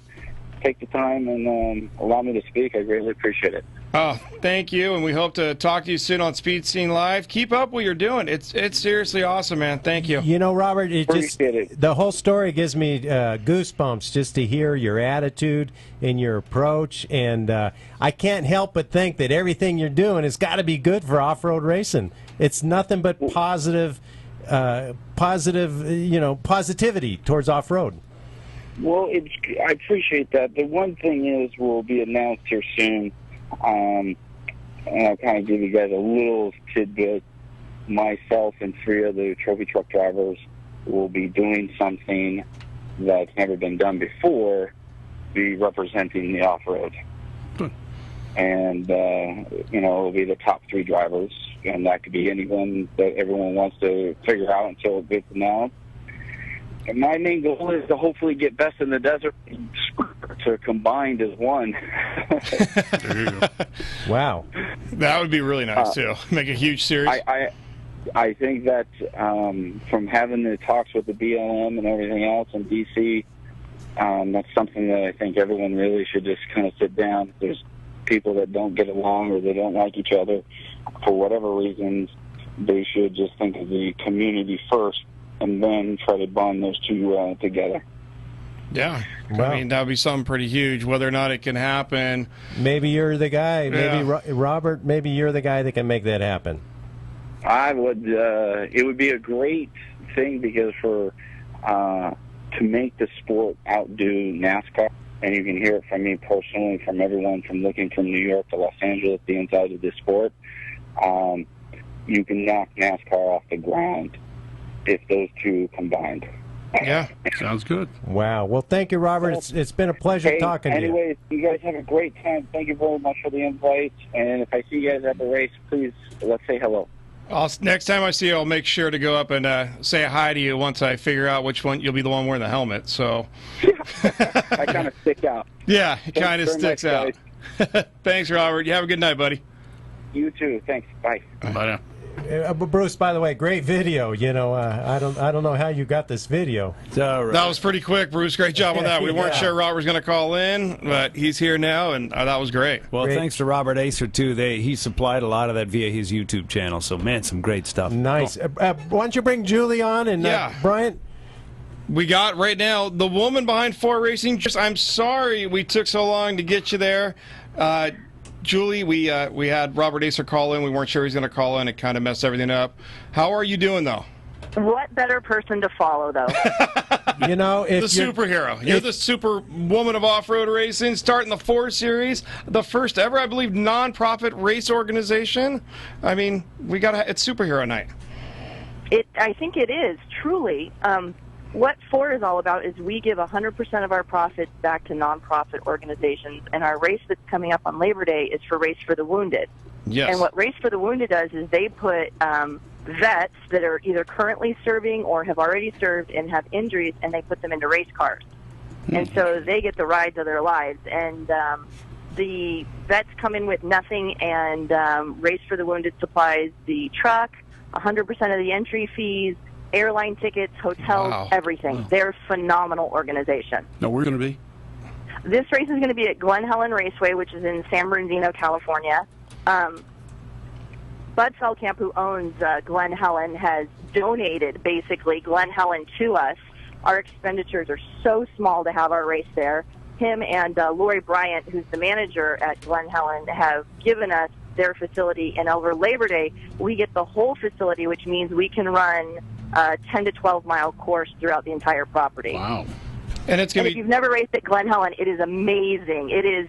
take the time and allow me to speak, I greatly appreciate it. Oh, thank you, and we hope to talk to you soon on Speed Scene Live. Keep up what you're doing. It's seriously awesome, man. Thank you. Robert, the whole story gives me goosebumps just to hear your attitude and your approach, and I can't help but think that everything you're doing has got to be good for off-road racing. It's nothing but positivity towards off-road. Well, I appreciate that. The one thing is will be announced here soon, and I'll kind of give you guys a little tidbit. Myself and 3 other trophy truck drivers will be doing something that's never been done before, be representing the off-road. And, it'll be the top 3 drivers, and that could be anyone that everyone wants to figure out until it gets announced. And my main goal is to hopefully get Best in the Desert to combined as one. There you go. Wow. That would be really nice, too. Make a huge series. I think that from having the talks with the BLM and everything else in D.C., that's something that I think everyone really should just kind of sit down. If there's people that don't get along or they don't like each other for whatever reasons, they should just think of the community first and then try to bond those two together. Yeah. Wow. I mean, that would be something pretty huge. Whether or not it can happen. Maybe you're the guy. Maybe Yeah. Robert, maybe you're the guy that can make that happen. I would. It would be a great thing because to make the sport outdo NASCAR, and you can hear it from me personally, from everyone from looking from New York to Los Angeles, the inside of this sport. You can knock NASCAR off the ground if those two combined. Yeah, sounds good. Wow. Well, thank you, Robert. It's been a pleasure talking to you. Anyways, you guys have a great time. Thank you very much for the invite. And if I see you guys at the race, please let's say hello. Next time I see you, I'll make sure to go up and say hi to you once I figure out which one you'll be the one wearing the helmet. So I kind of stick out. Yeah, it kind of sticks out. Thanks, Robert. You have a good night, buddy. You too. Thanks. Bye. Bye now. Bruce, by the way, great video. You know, I don't know how you got this video. That was pretty quick, Bruce. Great job on that. We weren't sure Robert was going to call in, but he's here now, and that was great. Well, thanks to Robert Acer, too. He supplied a lot of that via his YouTube channel. So, man, some great stuff. Nice. Why don't you bring Julie on and Bryant? We got right now the woman behind Ford Racing. I'm sorry we took so long to get you there. Julie, we had Robert Acer call in. We weren't sure he was going to call in. It kind of messed everything up. How are you doing, though? What better person to follow, though? You know, if the superhero. You're the super woman of off-road racing, starting the Ford Series, the first ever, I believe, non-profit race organization. I mean, it's superhero night. I think it is, truly. What Ford is all about is we give 100% of our profits back to nonprofit organizations, and our race that's coming up on Labor Day is for Race for the Wounded. Yes. And what Race for the Wounded does is they put vets that are either currently serving or have already served and have injuries, and they put them into race cars. And so they get the rides of their lives. And the vets come in with nothing, and Race for the Wounded supplies the truck, 100% of the entry fees, airline tickets, hotels, everything. Wow. They're a phenomenal organization. Now, where are we going to be? This race is going to be at Glen Helen Raceway, which is in San Bernardino, California. Bud Feldkamp, who owns Glen Helen, has donated, basically, Glen Helen to us. Our expenditures are so small to have our race there. Him and Lori Bryant, who's the manager at Glen Helen, have given us their facility, and over Labor Day, we get the whole facility, which means we can run 10 to 12 mile course throughout the entire property. Wow. And if you've never raced at Glen Helen, it is amazing. It is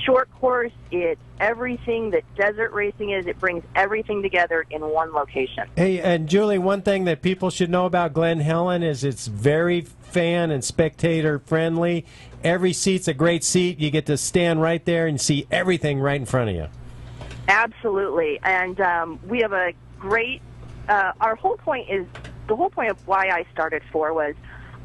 short course. It's everything that desert racing is. It brings everything together in one location. Hey, and Julie, one thing that people should know about Glen Helen is it's very fan and spectator friendly. Every seat's a great seat. You get to stand right there and see everything right in front of you. Absolutely. And we have a great, the whole point of why I started Ford was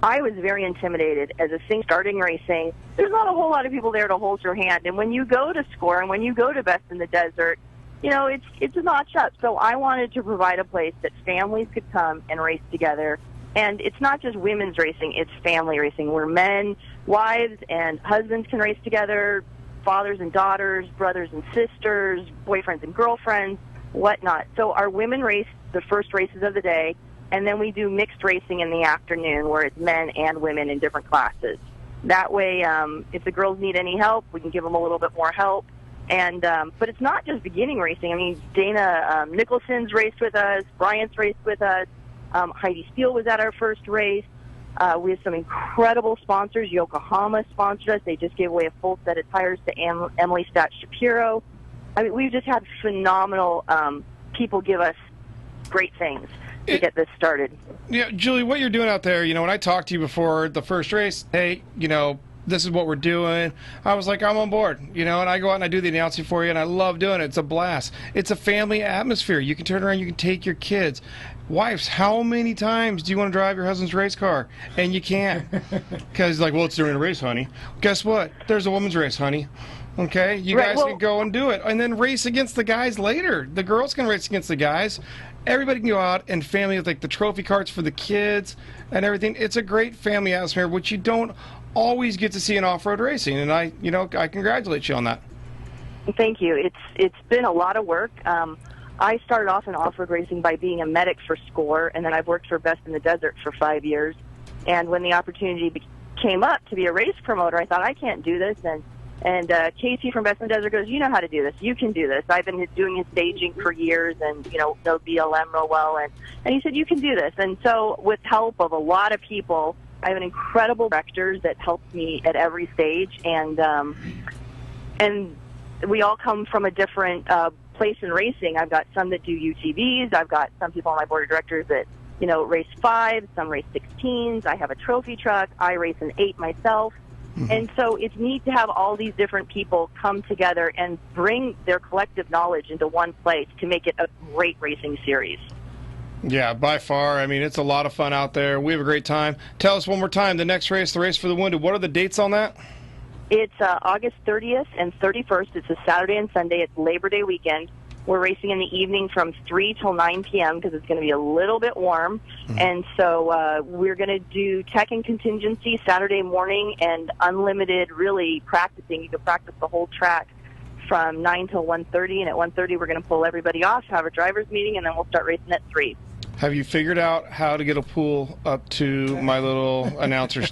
I was very intimidated as a starting racing. There's not a whole lot of people there to hold your hand. And when you go to SCORE and when you go to Best in the Desert, you know, it's a notch up. So I wanted to provide a place that families could come and race together. And it's not just women's racing, it's family racing, where men, wives, and husbands can race together, fathers and daughters, brothers and sisters, boyfriends and girlfriends, whatnot. So our women race the first races of the day, and then we do mixed racing in the afternoon where it's men and women in different classes. That way, if the girls need any help, we can give them a little bit more help. And but it's not just beginning racing. I mean, Dana Nicholson's raced with us, Bryant's raced with us, Heidi Steele was at our first race. We have some incredible sponsors. Yokohama sponsored us. They just gave away a full set of tires to Emily Stott Shapiro. I mean, we've just had phenomenal people give us great things to get this started. Yeah, Julie, what you're doing out there, you know, when I talked to you before the first race, hey, you know, this is what we're doing. I was like, I'm on board, you know, and I go out and I do the announcing for you, and I love doing it. It's a blast. It's a family atmosphere. You can turn around, you can take your kids. Wives, how many times do you want to drive your husband's race car? And you can't. Because, like, well, it's during a race, honey. Guess what? There's a woman's race, honey. Okay? You guys can go and do it. And then race against the guys later. The girls can race against the guys. Everybody can go out and family with, like, the trophy carts for the kids and everything. It's a great family atmosphere, which you don't always get to see in off-road racing. And I congratulate you on that. Thank you. It's been a lot of work. I started off in off-road racing by being a medic for SCORE, and then I've worked for Best in the Desert for 5 years. And when the opportunity came up to be a race promoter, I thought, I can't do this. And And Casey from Best in the Desert goes, you know how to do this. You can do this. I've been doing his staging for years and, know BLM real well. And he said, you can do this. And so with help of a lot of people, I have an incredible director that helps me at every stage. And we all come from a different place in racing. I've got some that do UTVs. I've got some people on my board of directors that, race 5, some race 16s. I have a trophy truck. I race an 8 myself. Mm-hmm. And so it's neat to have all these different people come together and bring their collective knowledge into one place to make it a great racing series. Yeah, by far. I mean, it's a lot of fun out there. We have a great time. Tell us one more time, the next race, the Race for the Wounded, what are the dates on that? It's August 30th and 31st. It's a Saturday and Sunday. It's Labor Day weekend. We're racing in the evening from 3 till 9 p.m. because it's going to be a little bit warm. Mm-hmm. And so we're going to do tech and contingency Saturday morning and unlimited really practicing. You can practice the whole track from 9 till 1:30. And at 1:30, we're going to pull everybody off, have a driver's meeting, and then we'll start racing at 3. Have you figured out how to get a pool up to my little announcer?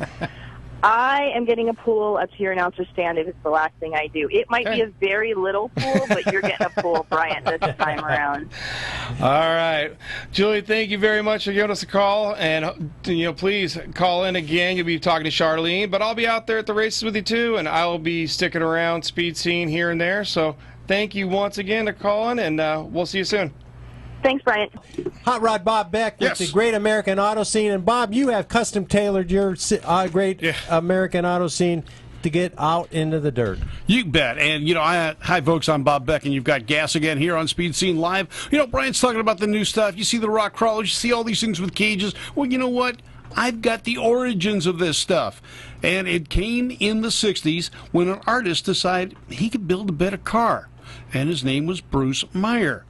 I am getting a pool up to your announcer stand if it's the last thing I do. It might be a very little pool, but you're getting a pool, Brian, this time around. All right. Julie, thank you very much for giving us a call. And, please call in again. You'll be talking to Charlene. But I'll be out there at the races with you, too, and I will be sticking around Speed Scene here and there. So thank you once again for calling, and we'll see you soon. Thanks, Brian. Hot Rod Bob Beck with the Great American Auto Scene. And, Bob, you have custom tailored your Great American Auto Scene to get out into the dirt. You bet. And, hi, folks, I'm Bob Beck, and you've got Gas again here on Speed Scene Live. Brian's talking about the new stuff. You see the rock crawlers, you see all these things with cages. Well, you know what? I've got the origins of this stuff. And it came in the 60s when an artist decided he could build a better car. And his name was Bruce Meyer.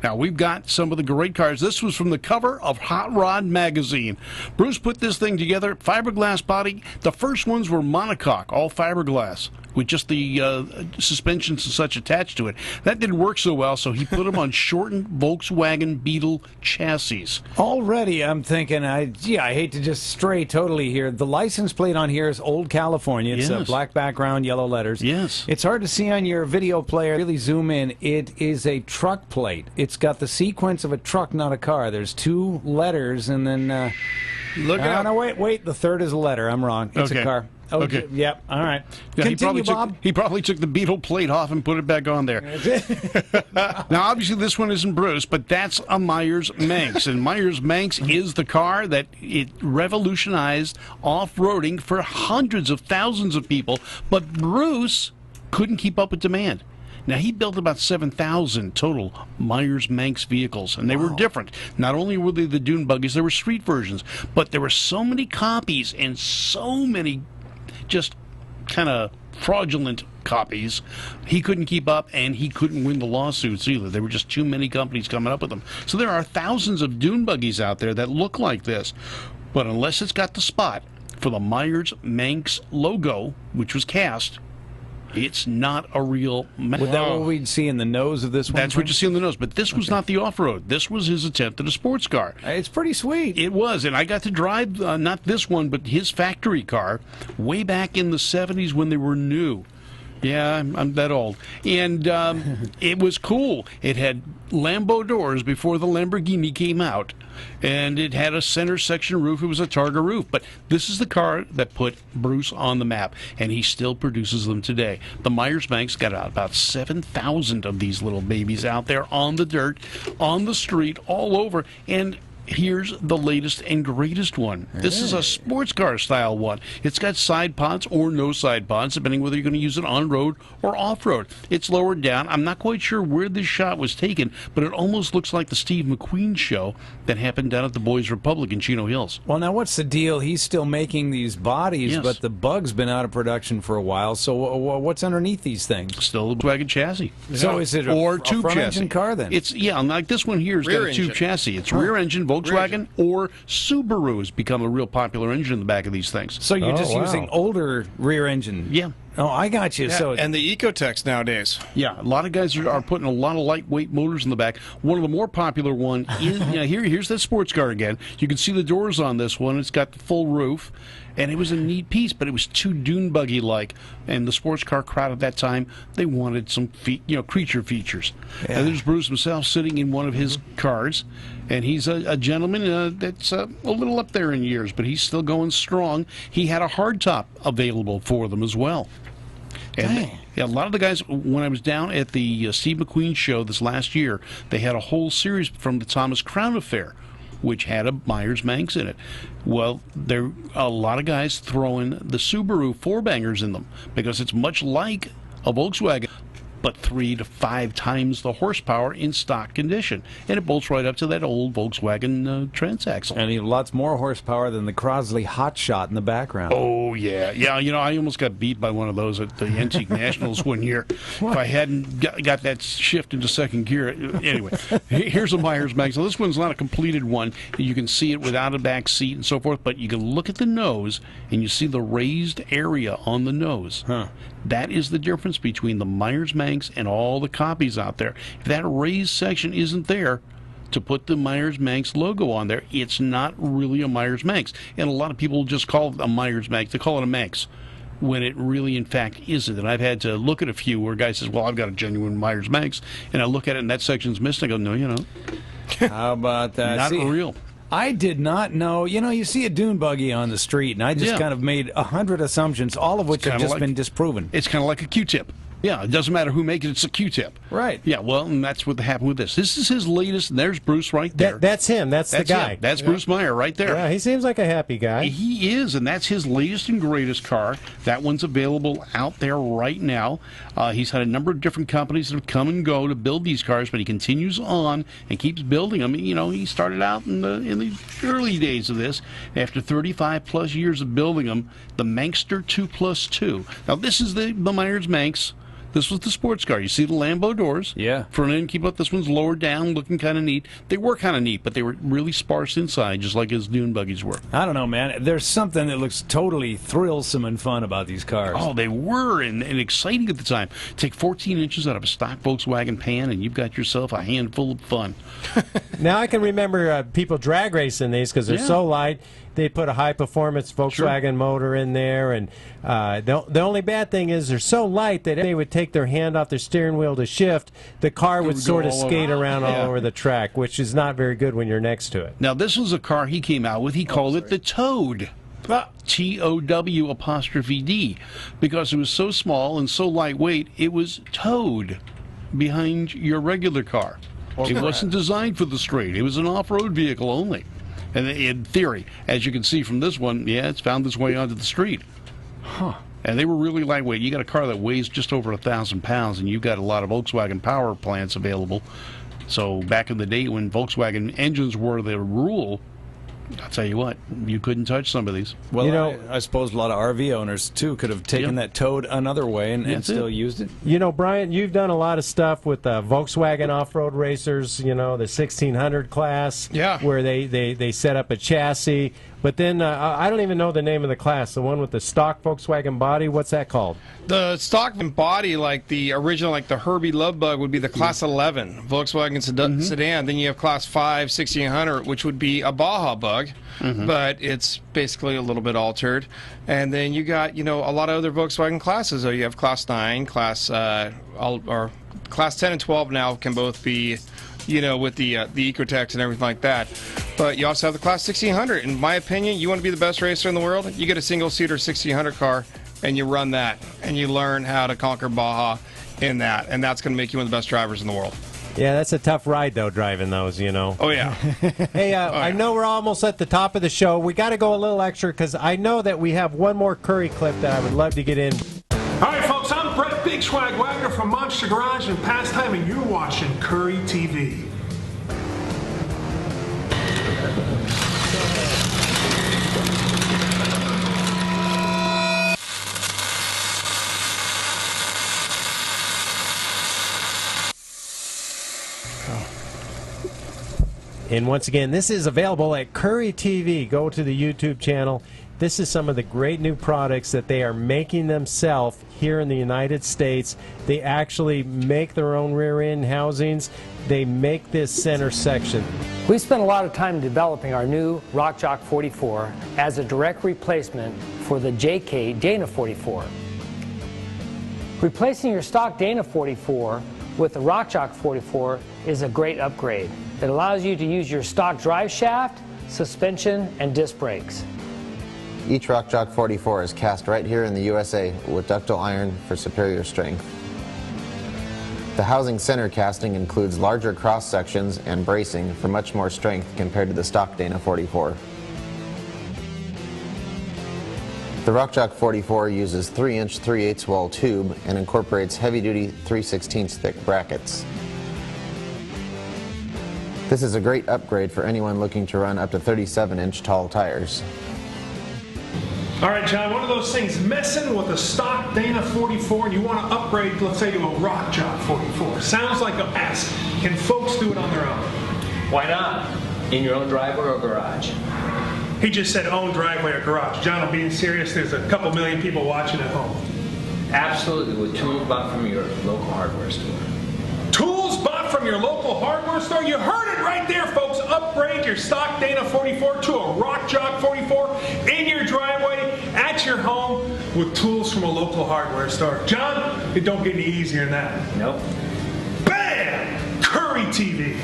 Now, we've got some of the great cars. This was from the cover of Hot Rod magazine. Bruce put this thing together, fiberglass body. The first ones were monocoque, all fiberglass, with just the suspensions and such attached to it. That didn't work so well, so he put them on shortened Volkswagen Beetle chassis. Already, I'm thinking, I hate to just stray totally here. The license plate on here is Old California. It's a black background, yellow letters. Yes. It's hard to see on your video player. Really zoom in. It is a truck plate. It's got the sequence of a truck, not a car. There's 2 letters, and then... Look at no, wait. The third is a letter. I'm wrong. It's a car. Oh, okay. Yep. All right. Yeah, Continue, Bob. He probably took the Beetle plate off and put it back on there. Now, obviously, this one isn't Bruce, but that's a Myers Manx. And Myers Manx is the car that it revolutionized off-roading for hundreds of thousands of people. But Bruce couldn't keep up with demand. Now, he built about 7,000 total Myers Manx vehicles, and they were different. Not only were they the dune buggies, there were street versions, but there were so many copies and so many just kind of fraudulent copies, he couldn't keep up, and he couldn't win the lawsuits either. There were just too many companies coming up with them. So there are thousands of dune buggies out there that look like this, but unless it's got the spot for the Myers Manx logo, which was cast, it's not a real... Would that what we'd see in the nose of this one? That's what you see in the nose. But this was not the off-road. This was his attempt at a sports car. It's pretty sweet. It was. And I got to drive, not this one, but his factory car way back in the 70s when they were new. Yeah, I'm that old. And it was cool. It had Lambo doors before the Lamborghini came out. And it had a center section roof. It was a Targa roof. But this is the car that put Bruce on the map. And he still produces them today. The Myers Manx got about 7,000 of these little babies out there on the dirt, on the street, all over. And here's the latest and greatest one. This is a sports car style one. It's got side pods or no side pods, depending whether you're going to use it on road or off road. It's lowered down. I'm not quite sure where this shot was taken, but it almost looks like the Steve McQueen show that happened down at the Boys Republic in Chino Hills. Well, now what's the deal? He's still making these bodies, but the Bug's been out of production for a while. So what's underneath these things? Still a Volkswagen chassis. So is it or a tube front chassis engine car then? It's like this one here has got a tube chassis. It's rear engine. Volkswagen or Subaru has become a real popular engine in the back of these things. So you're just using older rear engine? Yeah. Oh, I got you. Yeah, So and the Ecotechs nowadays. Yeah, a lot of guys are putting a lot of lightweight motors in the back. One of the more popular one is here's the sports car again. You can see the doors on this one. It's got the full roof, and it was a neat piece, but it was too dune buggy like. And the sports car crowd at that time, they wanted some creature features. Yeah. And there's Bruce himself sitting in one of his cars, and he's a gentleman that's a little up there in years, but he's still going strong. He had a hardtop available for them as well. And a lot of the guys, when I was down at the Steve McQueen show this last year, they had a whole series from the Thomas Crown Affair, which had a Myers-Manx in it. Well, there are a lot of guys throwing the Subaru four-bangers in them because it's much like a Volkswagen, but 3 to 5 times the horsepower in stock condition. And it bolts right up to that old Volkswagen transaxle. And he lots more horsepower than the Crosley Hotshot in the background. Oh, yeah. Yeah, I almost got beat by one of those at the Antique Nationals one year. If I hadn't got that shift into second gear. Anyway, here's a Myers-Manx. Now, this one's not a completed one. You can see it without a back seat and so forth, but you can look at the nose, and you see the raised area on the nose. Huh. That is the difference between the Myers-Manx and all the copies out there. If that raised section isn't there to put the Myers-Manx logo on there, it's not really a Myers-Manx. And a lot of people just call it a Myers-Manx. They call it a Manx when it really, in fact, isn't. And I've had to look at a few where a guy says, well, I've got a genuine Myers-Manx. And I look at it and that section's missing. I go, no, you know. How about that? Not real. I did not know. You see a dune buggy on the street, and I just kind of made 100 assumptions, all of which have just been disproven. It's kind of like a Q-tip. Yeah, it doesn't matter who makes it, it's a Q-tip. Right. Yeah, well, and that's what happened with this. This is his latest, and there's Bruce right there. That's him. That's the guy. Him. That's Bruce Meyer right there. Yeah, he seems like a happy guy. He is, and that's his latest and greatest car. That one's available out there right now. He's had a number of different companies that have come and go to build these cars, but he continues on and keeps building them. He started out in the early days of this. After 35 plus years of building them, the Manxster 2+2. Now, this is the Myers-Manx. This was the sports car. You see the Lambo doors. Yeah. Front end, keep up. This one's lowered down, looking kind of neat. They were kind of neat, but they were really sparse inside, just like his dune buggies were. I don't know, man. There's something that looks totally thrillsome and fun about these cars. Oh, they were, and exciting at the time. Take 14 inches out of a stock Volkswagen pan, and you've got yourself a handful of fun. Now I can remember people drag racing these because they're so light. They put a high-performance Volkswagen motor in there, and the only bad thing is they're so light that if they would take their hand off their steering wheel to shift, the car would sort of skate around all over the track, which is not very good when you're next to it. Now, this was a car he came out with. He called it the Toad. T-O-W''D, because it was so small and so lightweight, it was towed behind your regular car. It wasn't designed for the straight. It was an off-road vehicle only. And in theory, as you can see from this one, it's found its way onto the street. Huh. And they were really lightweight. You got a car that weighs just over 1,000 pounds, and you've got a lot of Volkswagen power plants available. So back in the day when Volkswagen engines were the rule, I'll tell you what, you couldn't touch some of these. Well, I suppose a lot of RV owners, too, could have taken that Toad another way and still used it. Brian, you've done a lot of stuff with Volkswagen off-road racers, the 1600 class, where they set up a chassis. But then I don't even know the name of the class, the one with the stock Volkswagen body. What's that called? The stock body, like the original, like the Herbie Love Bug, would be the Class 11 Volkswagen sedan. Then you have Class 5 1600, which would be a Baja Bug, but it's basically a little bit altered. And then you got, a lot of other Volkswagen classes. So you have Class 9, Class 10 and 12 now can both be, with the Ecotechs and everything like that. But you also have the Class 1600. In my opinion, you want to be the best racer in the world, you get a single-seater 1600 car, and you run that, and you learn how to conquer Baja in that, and that's going to make you one of the best drivers in the world. Yeah, that's a tough ride, though, driving those, Oh, yeah. Hey, I know we're almost at the top of the show. We got to go a little extra because I know that we have one more Curry clip that I would love to get in. All right, folks, I'm Brett Big Swag Wagner from Monster Garage and Pastime, and you're watching Curry TV. And once again, this is available at Curry TV. Go to the YouTube channel. This is some of the great new products that they are making themselves here in the United States. They actually make their own rear end housings. They make this center section. We spent a lot of time developing our new Rock Jock 44 as a direct replacement for the JK Dana 44. Replacing your stock Dana 44 with the Rock Jock 44 is a great upgrade. It allows you to use your stock drive shaft, suspension, and disc brakes. Each Rock Jock 44 is cast right here in the USA with ductile iron for superior strength. The housing center casting includes larger cross sections and bracing for much more strength compared to the stock Dana 44. The Rock Jock 44 uses 3-inch 3/8 wall tube and incorporates heavy-duty 3/16 thick brackets. This is a great upgrade for anyone looking to run up to 37-inch tall tires. All right, John, one of those things messing with a stock Dana 44 and you want to upgrade, let's say, to a Rock Jock 44. Sounds like a mess. Can folks do it on their own? Why not? In your own driveway or garage? He just said own driveway or garage. John, I'm being serious. There's a couple million people watching at home. Absolutely, with tools bought from your local hardware store. Tools bought from your local hardware store? You heard it right there, folks. Upgrade your stock Dana 44 to a Rock Jock 44 in your driveway, at your home, with tools from a local hardware store. John, it don't get any easier than that. Nope. Bam! Curry TV.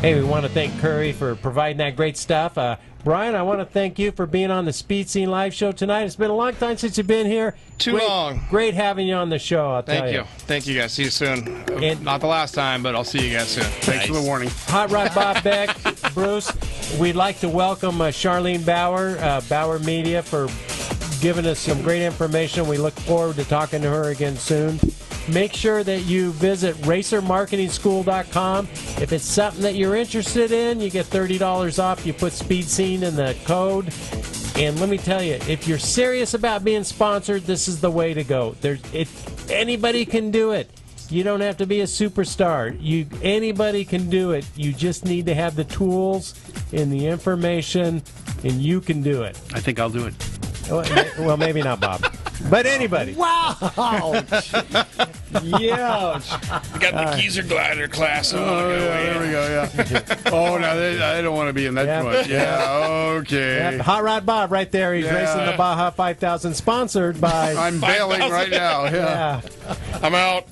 Hey, we want to thank Curry for providing that great stuff. Brian, I want to thank you for being on the Speed Scene Live show tonight. It's been a long time since you've been here. Too long. Great having you on the show, I'll tell you. Thank you. Thank you, guys. See you soon. Not the last time, but I'll see you guys soon. Thanks for the warning. Hot Rod Bob Beck, Bruce, we'd like to welcome Charlene Bauer, Bauer Media, for giving us some great information. We look forward to talking to her again soon. Make sure that you visit racermarketingschool.com. If it's something that you're interested in, you get $30 off. You put Speed Scene in the code. And let me tell you, if you're serious about being sponsored, this is the way to go. Anybody can do it. You don't have to be a superstar. Anybody can do it. You just need to have the tools and the information, and you can do it. I think I'll do it. Well, maybe not Bob. But anybody. Wow! Yeah. Got the geezer glider class. There we go, yeah. Oh, no, I don't want to be in that much. Yeah, okay. Yep. Hot Rod Bob right there. He's racing the Baja 5000, sponsored by... I'm bailing right now. Yeah. I'm out.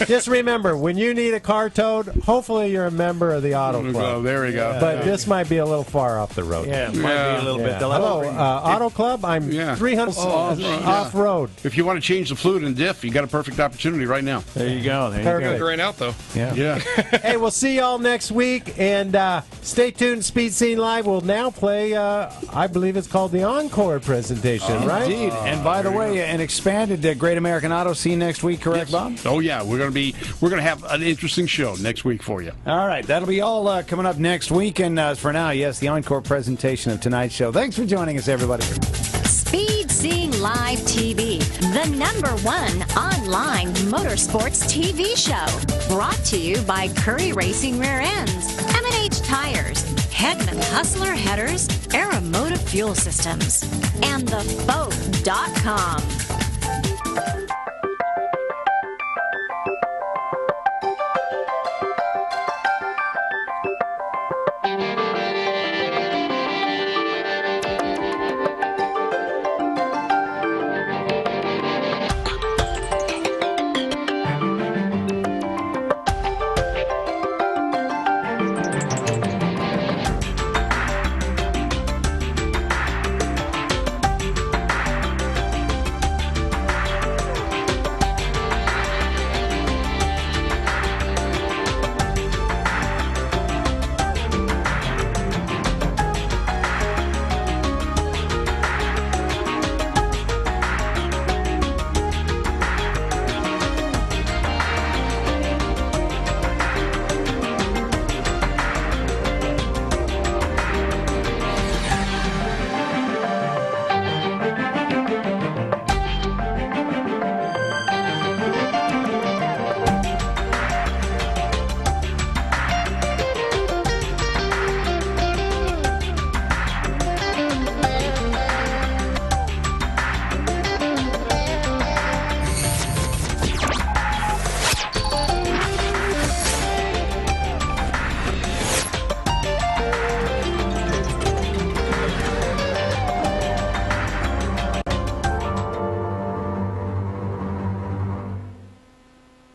Just remember, when you need a car towed, hopefully you're a member of the Auto Club. Oh, there we go. But this might be a little far off the road. Yeah, it might be a little bit. Hello, Auto Club. I'm 300 off-road. If you want to change the fluid and diff, you got a perfect opportunity right now. There you go. There you go. Right out, though. Yeah. Hey, we'll see y'all next week. And stay tuned. Speed Scene Live will now play, I believe it's called the Encore presentation, right? Indeed. And by the way, an expanded Great American Auto Scene next week, correct, Bob? Oh, yeah. We're going to have an interesting show next week for you. All right. That'll be all coming up next week. And for now, yes, the Encore presentation of tonight's show. Thanks for joining us, everybody. Speed Scene Live TV, the #1 online motorsports TV show. Brought to you by Curry Racing Rear Ends, M&H Tires, Hedman Hustler Headers, Aeromotive Fuel Systems, and theboat.com.